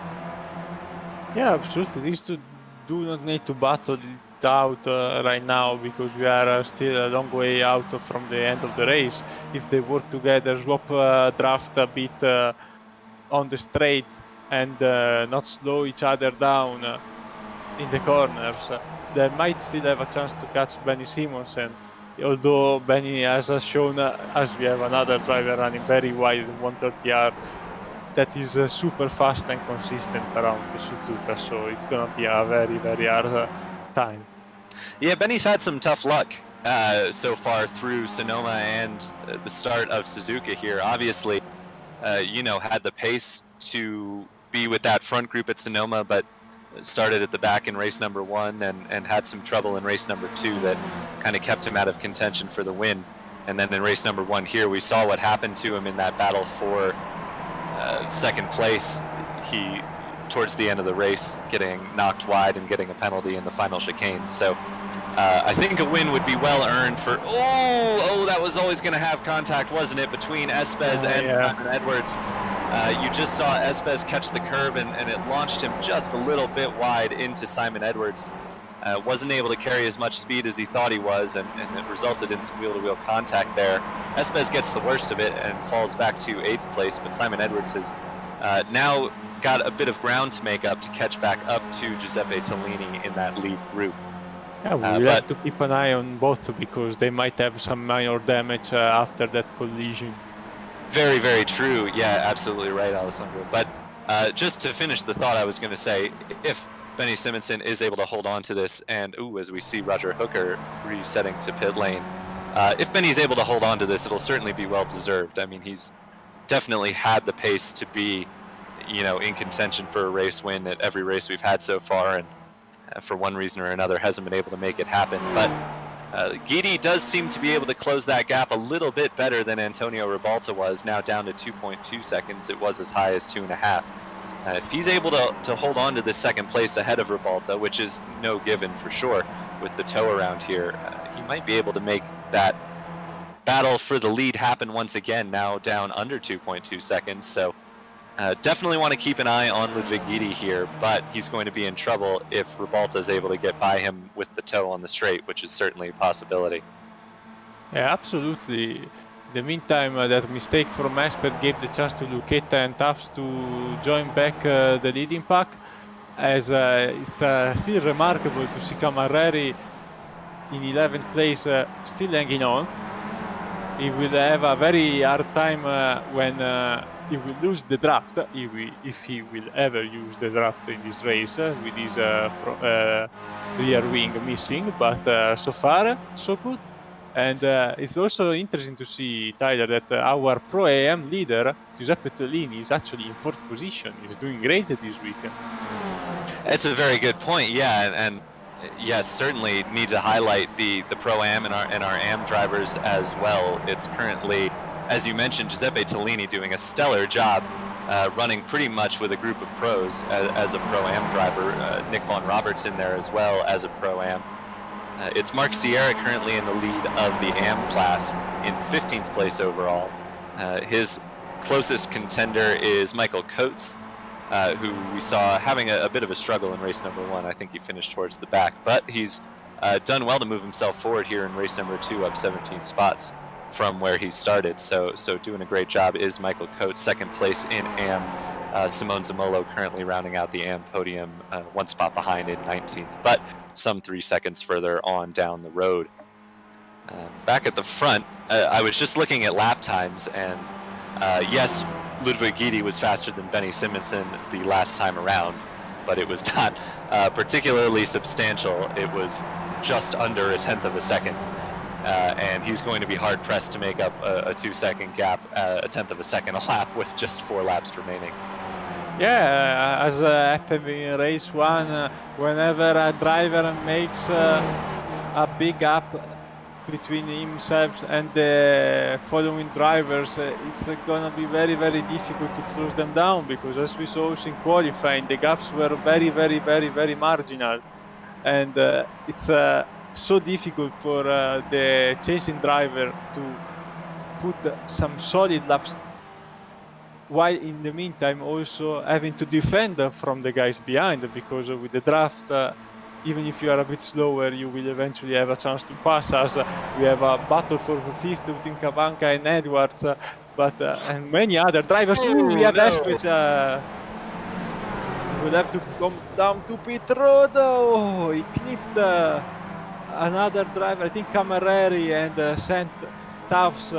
Speaker 1: Yeah, absolutely. These two do not need to battle it out right now, because we are still a long way out from the end of the race. If they work together, swap draft a bit on the straight, and not slow each other down in the corners, they might still have a chance to catch Benny Simonson. Although Benny has shown, as we have another driver running very wide, 130R, that is super fast and consistent around the Suzuka, so it's gonna be a very, very hard time.
Speaker 2: Yeah, Benny's had some tough luck so far through Sonoma and the start of Suzuka here. Obviously, had the pace to be with that front group at Sonoma, but started at the back in race number 1 and had some trouble in race number 2 that kind of kept him out of contention for the win. And then in race number 1 here, we saw what happened to him in that battle for 2nd place. He, towards the end of the race, getting knocked wide and getting a penalty in the final chicane. So I think a win would be well earned for, that was always going to have contact, wasn't it, between Espes and Edwards. You just saw Espes catch the curb, and it launched him just a little bit wide into Simon Edwards. wasn't able to carry as much speed as he thought he was, and it resulted in some wheel-to-wheel contact there. Espes gets the worst of it and falls back to 8th place, but Simon Edwards has now got a bit of ground to make up to catch back up to Giuseppe Tellini in that lead group.
Speaker 1: Yeah, we'll have to keep an eye on both because they might have some minor damage after that collision.
Speaker 2: Very, very true. Yeah, absolutely right, Alessandro. But just to finish the thought I was going to say, if Benny Simonson is able to hold on to this, and as we see Roger Hooker resetting to pit lane, if Benny's able to hold on to this, it'll certainly be well deserved. I mean, he's definitely had the pace to be, in contention for a race win at every race we've had so far, and for one reason or another hasn't been able to make it happen. But Guidi does seem to be able to close that gap a little bit better than Antonio Ribalta was, now down to 2.2 seconds. It was as high as 2.5. If he's able to hold on to this second place ahead of Ribalta, which is no given for sure with the tow around here, he might be able to make that battle for the lead happen once again, now down under 2.2 seconds. So definitely want to keep an eye on Ludwig Guidi here, but he's going to be in trouble if Ribalta is able to get by him with the tow on the straight, which is certainly a possibility.
Speaker 1: Yeah, absolutely. In the meantime, that mistake from Esper gave the chance to Lucchetta and Tufts to join back the leading pack, as it's still remarkable to see Camareri in 11th place still hanging on. He will have a very hard time when he will lose the draft, if he will ever use the draft in this race with his rear wing missing, but so far so good. And it's also interesting to see, Tyler, that our Pro AM leader, Giuseppe Tellini, is actually in 4th position. He's doing great this weekend.
Speaker 2: It's a very good point, yeah, and yes, certainly need to highlight the Pro Am and our Am drivers as well. It's currently, as you mentioned, Giuseppe Tellini doing a stellar job running pretty much with a group of pros as a Pro Am driver. Nick Von Roberts in there as well as a Pro Am. It's Mark Sierra currently in the lead of the AM class in 15th place overall. His closest contender is Michael Coates, who we saw having a bit of a struggle in race number 1. I think he finished towards the back, but he's done well to move himself forward here in race number 2, up 17 spots from where he started. So doing a great job is Michael Coates, 2nd place in AM. Simone Zamolo currently rounding out the AM podium, 1 spot behind in 19th, but some 3 seconds further on down the road. Back at the front, I was just looking at lap times, and yes, Ludwig Guidi was faster than Benny Simonson the last time around, but it was not particularly substantial. It was just under 1/10 of a second, and he's going to be hard-pressed to make up a 2-second gap, 1/10 of a second a lap with just 4 laps remaining.
Speaker 1: Yeah, as happened in race 1, whenever a driver makes a big gap between himself and the following drivers, it's gonna be very, very difficult to close them down, because as we saw in qualifying, the gaps were very, very, very, very marginal, and it's so difficult for the chasing driver to put some solid laps, while in the meantime also having to defend from the guys behind, because with the draft, even if you are a bit slower, you will eventually have a chance to pass us. We have a battle for 5th between Cabanca and Edwards, but and many other drivers. We have Espes. We'll have to come down to pit road. Oh, he clipped another driver, I think Camareri, and sent Tufts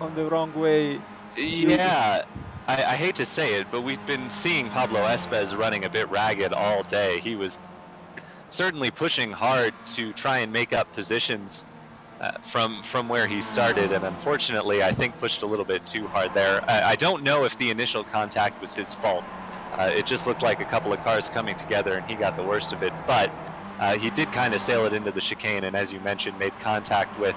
Speaker 1: on the wrong way.
Speaker 2: Yeah, I hate to say it, but we've been seeing Pablo Espes running a bit ragged all day. He was certainly pushing hard to try and make up positions from where he started, and unfortunately I think pushed a little bit too hard there. I don't know if the initial contact was his fault. It just looked like a couple of cars coming together and he got the worst of it, but he did kind of sail it into the chicane, and as you mentioned, made contact with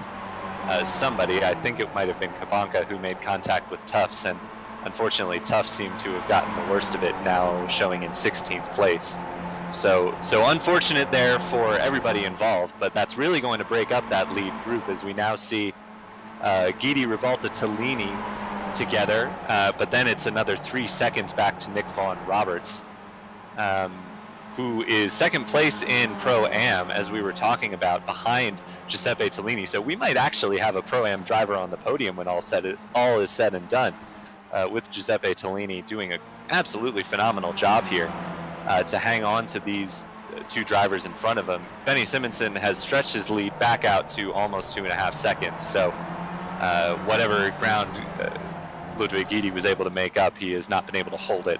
Speaker 2: somebody. I think it might have been Cabanca who made contact with Tufts, and unfortunately Tufts seemed to have gotten the worst of it, now showing in 16th place. So unfortunate there for everybody involved, but that's really going to break up that lead group, as we now see Guidi, Ribalta, Tellini together, but then it's another 3 seconds back to Nick Von Roberts, who is second place in Pro-Am, as we were talking about, behind Giuseppe Tellini. So we might actually have a Pro-Am driver on the podium when all is said and done, with Giuseppe Tellini doing an absolutely phenomenal job here to hang on to these two drivers in front of him. Benny Simonson has stretched his lead back out to almost 2.5 seconds. So whatever ground Ludwig Guidi was able to make up, he has not been able to hold it.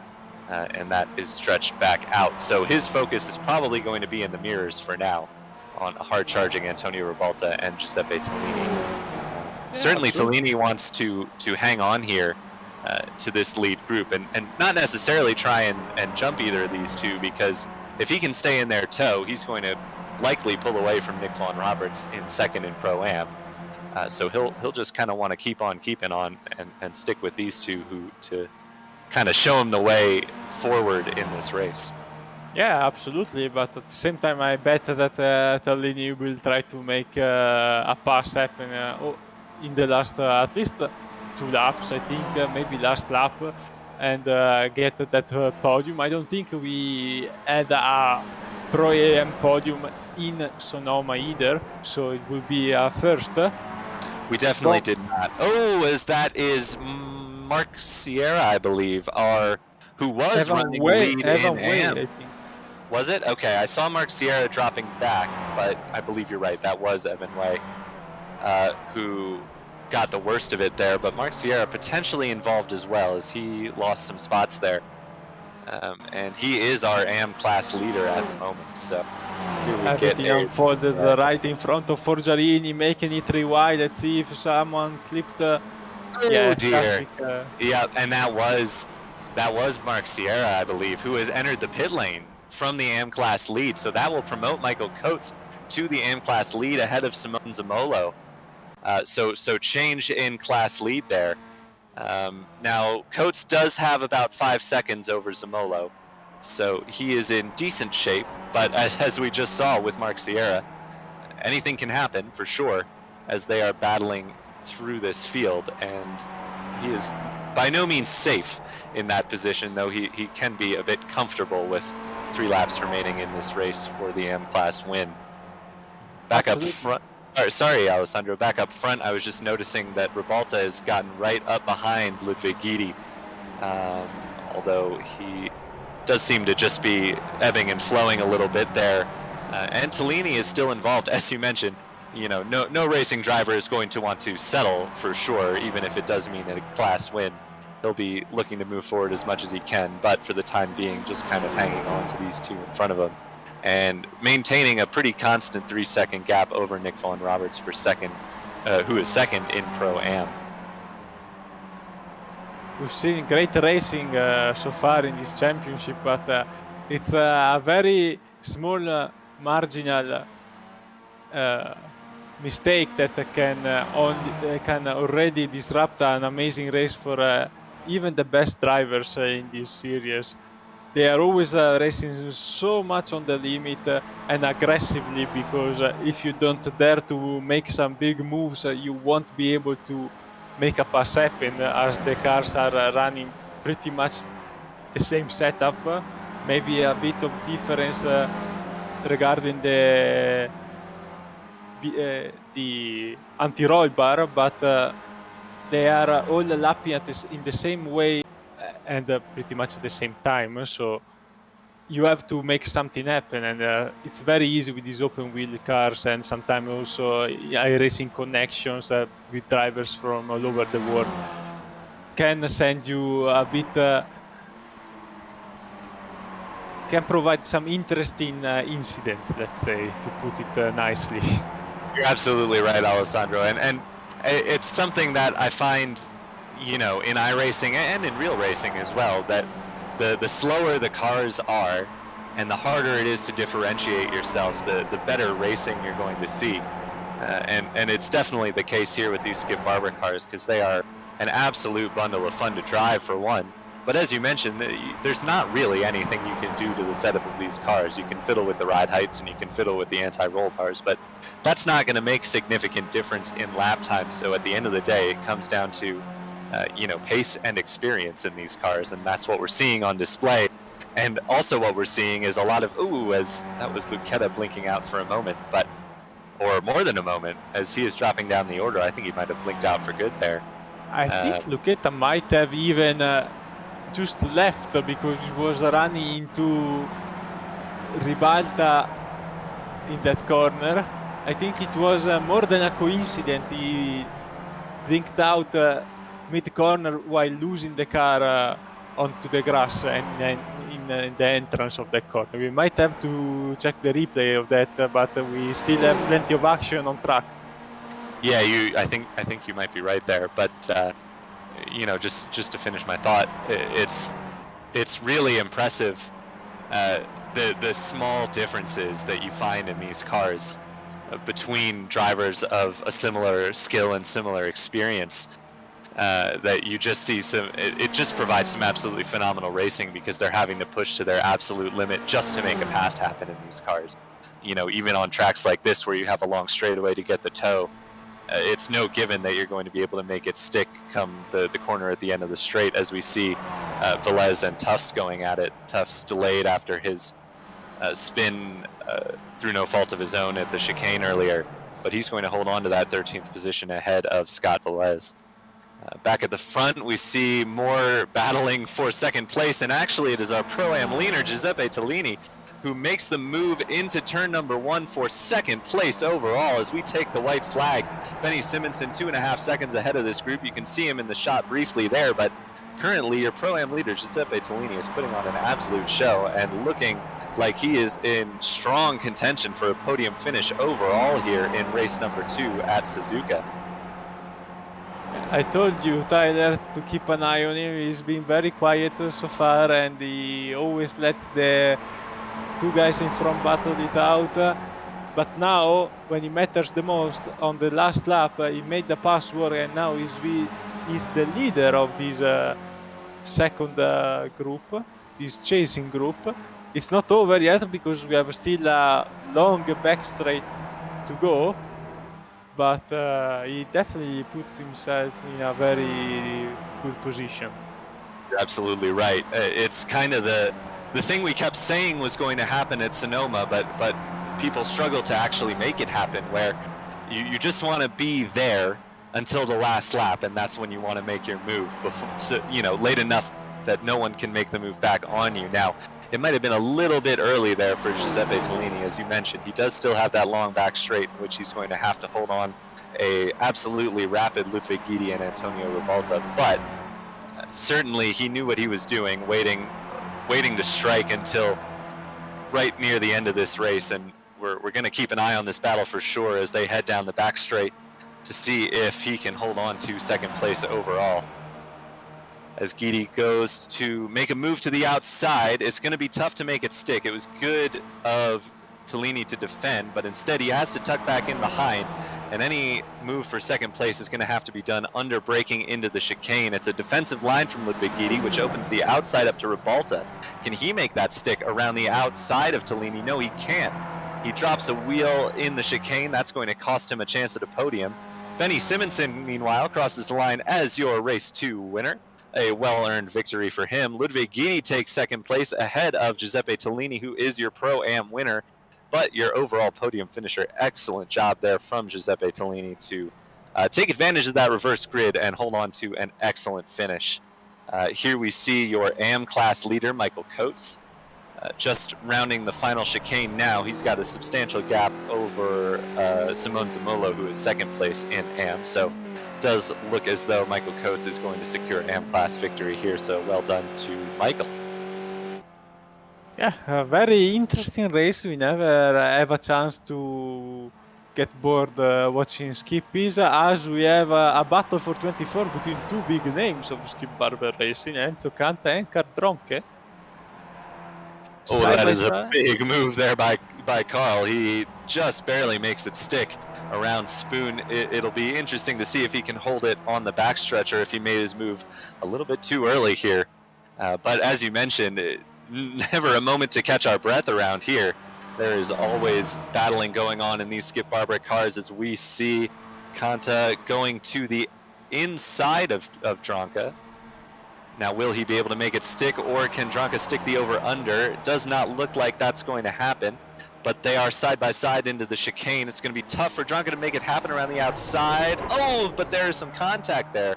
Speaker 2: And that is stretched back out. So his focus is probably going to be in the mirrors for now on hard-charging Antonio Ribalta and Giuseppe Tellini. Yeah, certainly Tellini wants to hang on here to this lead group and not necessarily try and jump either of these two, because if he can stay in their tow, he's going to likely pull away from Nick Vaughan Roberts in second in Pro-Am. So he'll just kind of want to keep on keeping on and stick with these two to kind of show him the way forward in this race.
Speaker 1: Yeah, absolutely. But at the same time, I bet that Tellini will try to make a pass happen in the last, at least 2 laps, I think, maybe last lap, and get that podium. I don't think we had a Pro-Am podium in Sonoma either, so it will be a first.
Speaker 2: We definitely did not. Oh, as that is Mark Sierra, I believe, who was running lead in AM. I think. Was it? Okay, I saw Mark Sierra dropping back, but I believe you're right. That was Evan Way, who got the worst of it there. But Mark Sierra potentially involved as well, as he lost some spots there. And he is our AM class leader at the moment. So
Speaker 1: everything unfolded right in front of Forgiarini, making it rewind. Let's see if someone clipped.
Speaker 2: Yeah, dear. Classic, yeah, and that was Mark Sierra, I believe, who has entered the pit lane from the AM class lead. So that will promote Michael Coates to the AM class lead ahead of Simone Zamolo. So change in class lead there. Now Coates does have about 5 seconds over Zamolo, so he is in decent shape. But as we just saw with Mark Sierra, anything can happen for sure as they are battling through this field, and he is by no means safe in that position, though he can be a bit comfortable with 3 laps remaining in this race for the AM class win. Back up front. Sorry, Alessandro. Back up front, I was just noticing that Ribalta has gotten right up behind Ludwig Guidi, although he does seem to just be ebbing and flowing a little bit there. And Tellini is still involved, as you mentioned. You know, no racing driver is going to want to settle for sure, even if it does mean a class win. He'll be looking to move forward as much as he can, but for the time being, just kind of hanging on to these two in front of him and maintaining a pretty constant 3-second gap over Nick Vaughan Roberts for second, who is second in Pro-Am.
Speaker 1: We've seen great racing so far in this championship, but it's a very small marginal mistake that can already disrupt an amazing race for even the best drivers in this series. They are always racing so much on the limit and aggressively, because if you don't dare to make some big moves, you won't be able to make a pass happen, as the cars are running pretty much the same setup. Maybe a bit of difference regarding the anti-roll bar, but they are all lapping in the same way and pretty much at the same time. So you have to make something happen, and it's very easy with these open wheel cars, and sometimes also iRacing connections with drivers from all over the world can send you a bit, can provide some interesting incidents, let's say, to put it nicely.
Speaker 2: You're absolutely right, Alessandro, and it's something that I find, you know, in iRacing and in real racing as well, that the slower the cars are and the harder it is to differentiate yourself, the better racing you're going to see. And it's definitely the case here with these Skip Barber cars, because they are an absolute bundle of fun to drive, for one. But as you mentioned, there's not really anything you can do to the setup of these cars. You can fiddle with the ride heights and you can fiddle with the anti-roll bars, but that's not going to make significant difference in lap time. So at the end of the day, it comes down to you know, pace and experience in these cars, and that's what we're seeing on display And also what we're seeing is a lot of ooh, as that was Lucchetta blinking out for a moment, but or more than a moment, as he is dropping down the order. I think he might have blinked out for good there.
Speaker 1: I think Lucchetta might have even just left because he was running into Ribalta in that corner. I think it was more than a coincidence. He blinked out mid-corner while losing the car onto the grass and in the entrance of the corner. We might have to check the replay of that, but we still have plenty of action on track.
Speaker 2: Yeah, I think you might be right there, but you know, just to finish my thought, it's really impressive the small differences that you find in these cars between drivers of a similar skill and similar experience. That you just see it just provides some absolutely phenomenal racing because they're having to push to their absolute limit just to make a pass happen in these cars. You know, even on tracks like this where you have a long straightaway to get the toe, it's no given that you're going to be able to make it stick come the corner at the end of the straight, as we see Velez and Tufts going at it. Tufts delayed after his spin through no fault of his own at the chicane earlier, but he's going to hold on to that 13th position ahead of Scott Velez. Back at the front, we see more battling for second place, and actually it is our Pro-Am leaner, Giuseppe Tellini, who makes the move into turn number 1 for second place overall as we take the white flag. Benny Simonson 2.5 seconds ahead of this group. You can see him in the shot briefly there, but currently your Pro-Am leader, Giuseppe Tellini, is putting on an absolute show and looking like he is in strong contention for a podium finish overall here in race number 2 at Suzuka.
Speaker 1: I told you, Tyler, to keep an eye on him. He's been very quiet so far, and he always let the two guys in front battle it out. But now, when it matters the most, on the last lap, he made the password, and now he's the leader of this second group, this chasing group. It's not over yet because we have still a long back straight to go. But he definitely puts himself in a very good position.
Speaker 2: You're absolutely right. It's kind of the thing we kept saying was going to happen at Sonoma, but people struggle to actually make it happen, where you just want to be there until the last lap, and that's when you want to make your move, before, so, you know, late enough that no one can make the move back on you. Now, it might have been a little bit early there for Giuseppe Tellini, as you mentioned. He does still have that long back straight in which he's going to have to hold on a absolutely rapid Ludwig Guidi and Antonio Ribalta, but certainly he knew what he was doing, waiting to strike until right near the end of this race, and we're going to keep an eye on this battle for sure as they head down the back straight to see if he can hold on to second place overall. As Guidi goes to make a move to the outside, it's going to be tough to make it stick. It was good of Tellini to defend, but instead he has to tuck back in behind, and any move for second place is going to have to be done under braking into the chicane. It's a defensive line from Ludwig Guidi, which opens the outside up to Ribalta. Can he make that stick around the outside of Tellini? No, he can't. He drops a wheel in the chicane. That's going to cost him a chance at a podium. Benny Simonson, meanwhile, crosses the line as your race 2 winner. A well-earned victory for him. Ludwig Guidi takes second place ahead of Giuseppe Tellini, who is your Pro-Am winner, but your overall podium finisher. Excellent job there from Giuseppe Tellini to take advantage of that reverse grid and hold on to an excellent finish. Here we see your AM class leader, Michael Coates, just rounding the final chicane now. He's got a substantial gap over Simone Zamolo, who is second place in AM, so does look as though Michael Coates is going to secure an AM class victory here, so well done to Michael.
Speaker 1: Yeah, a very interesting race. We never have a chance to get bored watching Skippies, as we have a battle for 24 between two big names of Skip Barber Racing, Enzo Canta and Cardronche.
Speaker 2: Oh, that is a big move there by Carl. He just barely makes it stick around Spoon. It'll be interesting to see if he can hold it on the backstretch or if he made his move a little bit too early here. But as you mentioned, never a moment to catch our breath around here. There is always battling going on in these Skip Barber cars, as we see Kanta going to the inside of Dronka. Now, will he be able to make it stick, or can Dranka stick the over-under? It does not look like that's going to happen, but they are side by side into the chicane. It's going to be tough for Dranka to make it happen around the outside. Oh, but there is some contact there.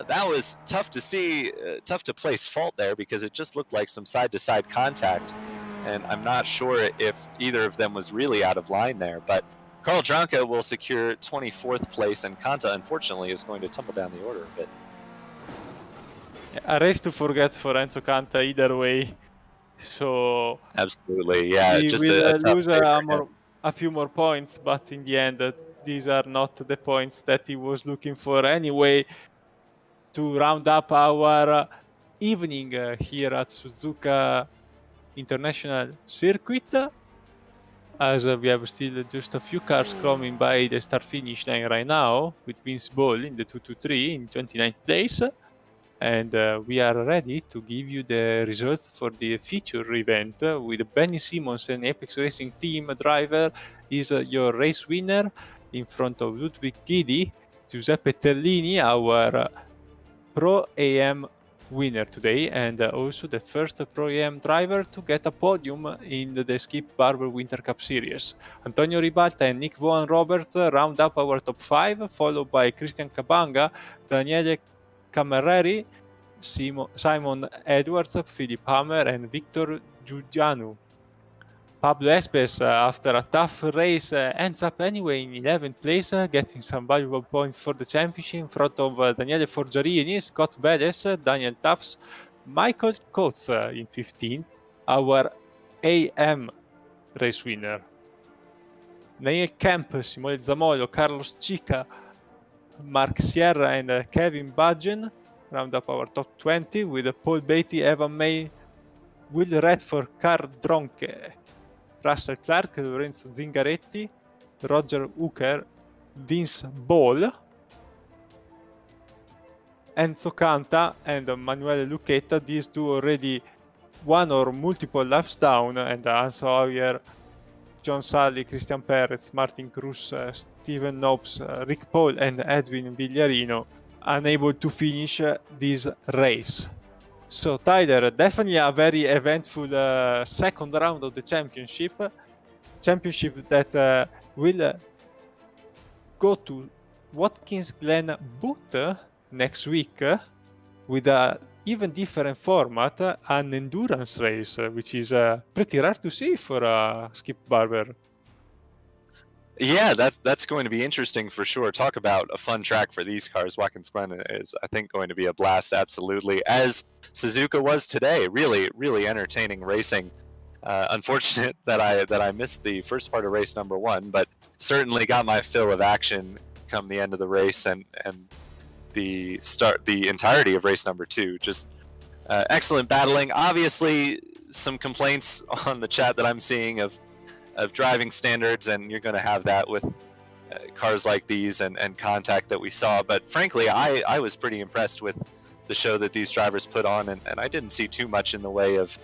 Speaker 2: That was tough to see, tough to place fault there, because it just looked like some side-to-side contact, and I'm not sure if either of them was really out of line there, but Carl Dranka will secure 24th place, and Kanta, unfortunately, is going to tumble down the order a bit.
Speaker 1: A race to forget for Enzo Kanta either way. So
Speaker 2: absolutely, yeah,
Speaker 1: he
Speaker 2: just
Speaker 1: will
Speaker 2: a tough
Speaker 1: lose
Speaker 2: day for him.
Speaker 1: a few more points, but in the end, these are not the points that he was looking for anyway. To round up our evening here at Suzuka International Circuit, as we have still just a few cars coming by the start-finish line right now, with Vince Ball in the 223 in 29th place. And we are ready to give you the results for the feature event with Benny Simmons, an Apex Racing team driver, is your race winner in front of Ludwig Guidi, Giuseppe Tellini, our Pro AM winner today, and also the first Pro AM driver to get a podium in the Skip Barber Winter Cup Series. Antonio Ribalta and Nick Vaughan Roberts round up our top 5, followed by Christian Cabanga, Daniele Camereri, Simon Edwards, Philip Hammer, and Victor Giugianu. Pablo Espes, after a tough race, ends up anyway in 11th place, getting some valuable points for the championship in front of Daniele Forgiarini, Scott Velez, Daniel Tufts, Michael Coates in 15th, our AM race winner. Neil Kemp, Simone Zamolo, Carlos Chica, Mark Sierra, and Kevin Budgen round up our top 20 with Paul Beatty, Evan May, Will Redford, Carl Dronke, Russell Clark, Lorenzo Zingaretti, Roger Hooker, Vince Ball, Enzo Canta, and Manuele Lucchetta. These two already one or multiple laps down, and Hans Hoyer, John Sully, Christian Perez, Martin Cruz, Steven Knobs, Rick Paul, and Edwin Vigliarino unable to finish this race. So Tyler, definitely a very eventful second round of the championship that will go to Watkins Glen Butte next week with a even different format, an endurance race, which is pretty rare to see for Skip Barber.
Speaker 2: Yeah, that's going to be interesting for sure. Talk about a fun track for these cars. Watkins Glen is, I think, going to be a blast, absolutely, as Suzuka was today. Really, really entertaining racing. Unfortunate that I missed the first part of race number 1, but certainly got my fill of action come the end of the race and the entirety of race number 2. Just excellent battling. Obviously, some complaints on the chat that I'm seeing of driving standards, and you're going to have that with cars like these and contact that we saw. But frankly, I was pretty impressed with the show that these drivers put on, and I didn't see too much in the way of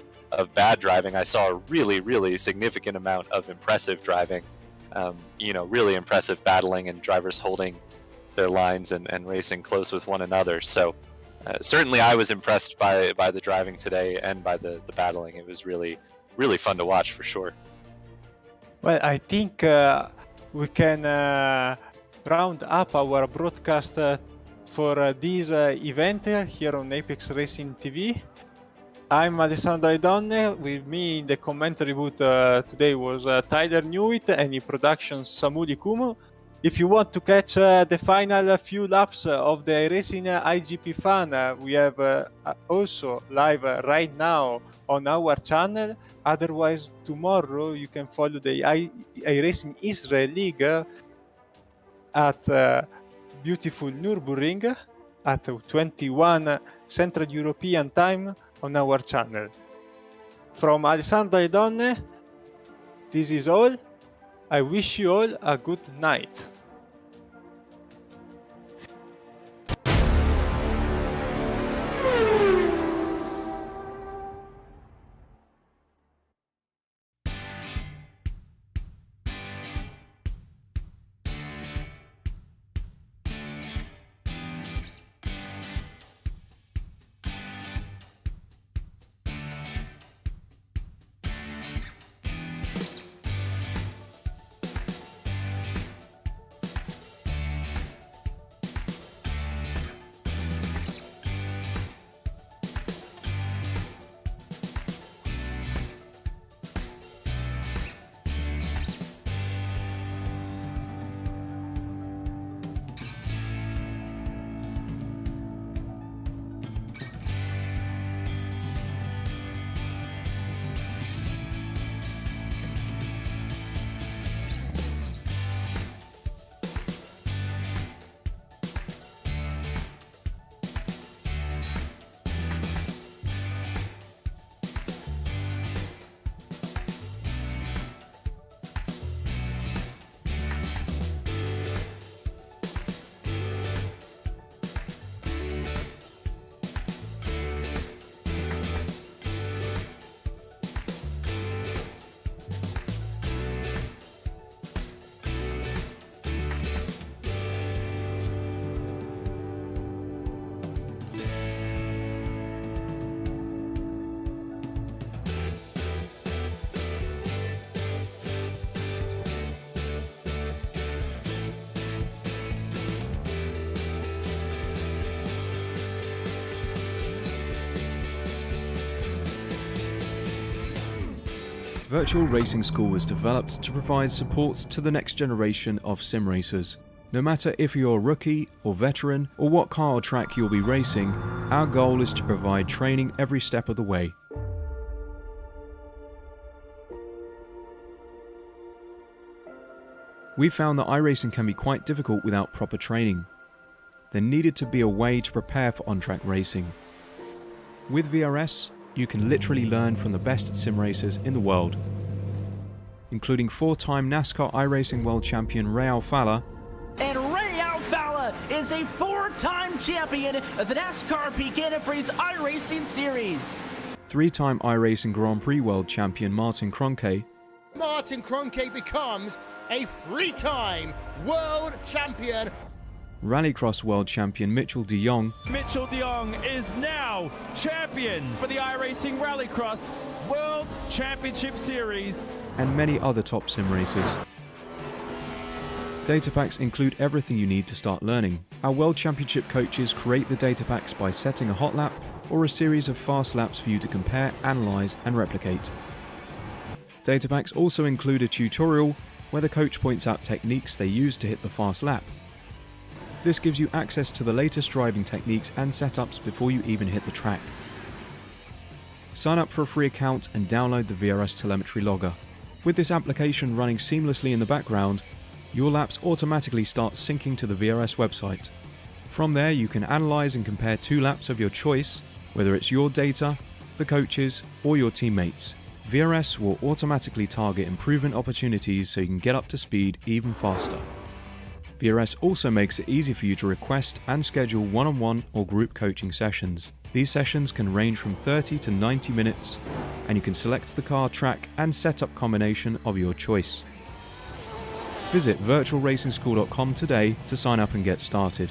Speaker 2: bad driving. I saw a really, really significant amount of impressive driving, really impressive battling and drivers holding their lines and racing close with one another. So certainly I was impressed by the driving today and by the battling. It was really, really fun to watch for sure.
Speaker 1: Well, I think we can round up our broadcast for this event here on Apex Racing TV. I'm Alessandro Aidonne. With me in the commentary booth today was Tyler Newitt and in production Samuli Kumu. If you want to catch the final few laps of the iRacing IGP Fan, we have also live right now on our channel. Otherwise, tomorrow you can follow the iRacing Israel League at beautiful Nürburgring at 21 Central European Time on our channel. From Alessandro Aidonne, this is all. I wish you all a good night.
Speaker 3: Virtual Racing School was developed to provide support to the next generation of sim racers. No matter if you're a rookie or veteran or what car or track you'll be racing, our goal is to provide training every step of the way. We found that iRacing can be quite difficult without proper training. There needed to be a way to prepare for on-track racing. With VRS, you can literally learn from the best sim racers in the world, including 4-time NASCAR iRacing World Champion Ray Alfala.
Speaker 4: And Ray Alfala is a 4-time champion of the NASCAR Peak Antifreeze iRacing Series.
Speaker 3: 3-time iRacing Grand Prix World Champion Martin Kroenke.
Speaker 5: Martin Kroenke becomes a 3-time world champion.
Speaker 3: Rallycross World Champion Mitchell de Jong.
Speaker 6: Mitchell de Jong is now champion for the iRacing Rallycross World Championship Series.
Speaker 3: And many other top sim racers. Data packs include everything you need to start learning. Our World Championship coaches create the data packs by setting a hot lap or a series of fast laps for you to compare, analyze, and replicate. Data packs also include a tutorial where the coach points out techniques they use to hit the fast lap. This gives you access to the latest driving techniques and setups before you even hit the track. Sign up for a free account and download the VRS telemetry logger. With this application running seamlessly in the background, your laps automatically start syncing to the VRS website. From there, you can analyze and compare 2 laps of your choice, whether it's your data, the coaches, or your teammates. VRS will automatically target improvement opportunities so you can get up to speed even faster. VRS also makes it easy for you to request and schedule one-on-one or group coaching sessions. These sessions can range from 30 to 90 minutes, and you can select the car, track, and setup combination of your choice. Visit virtualracingschool.com today to sign up and get started.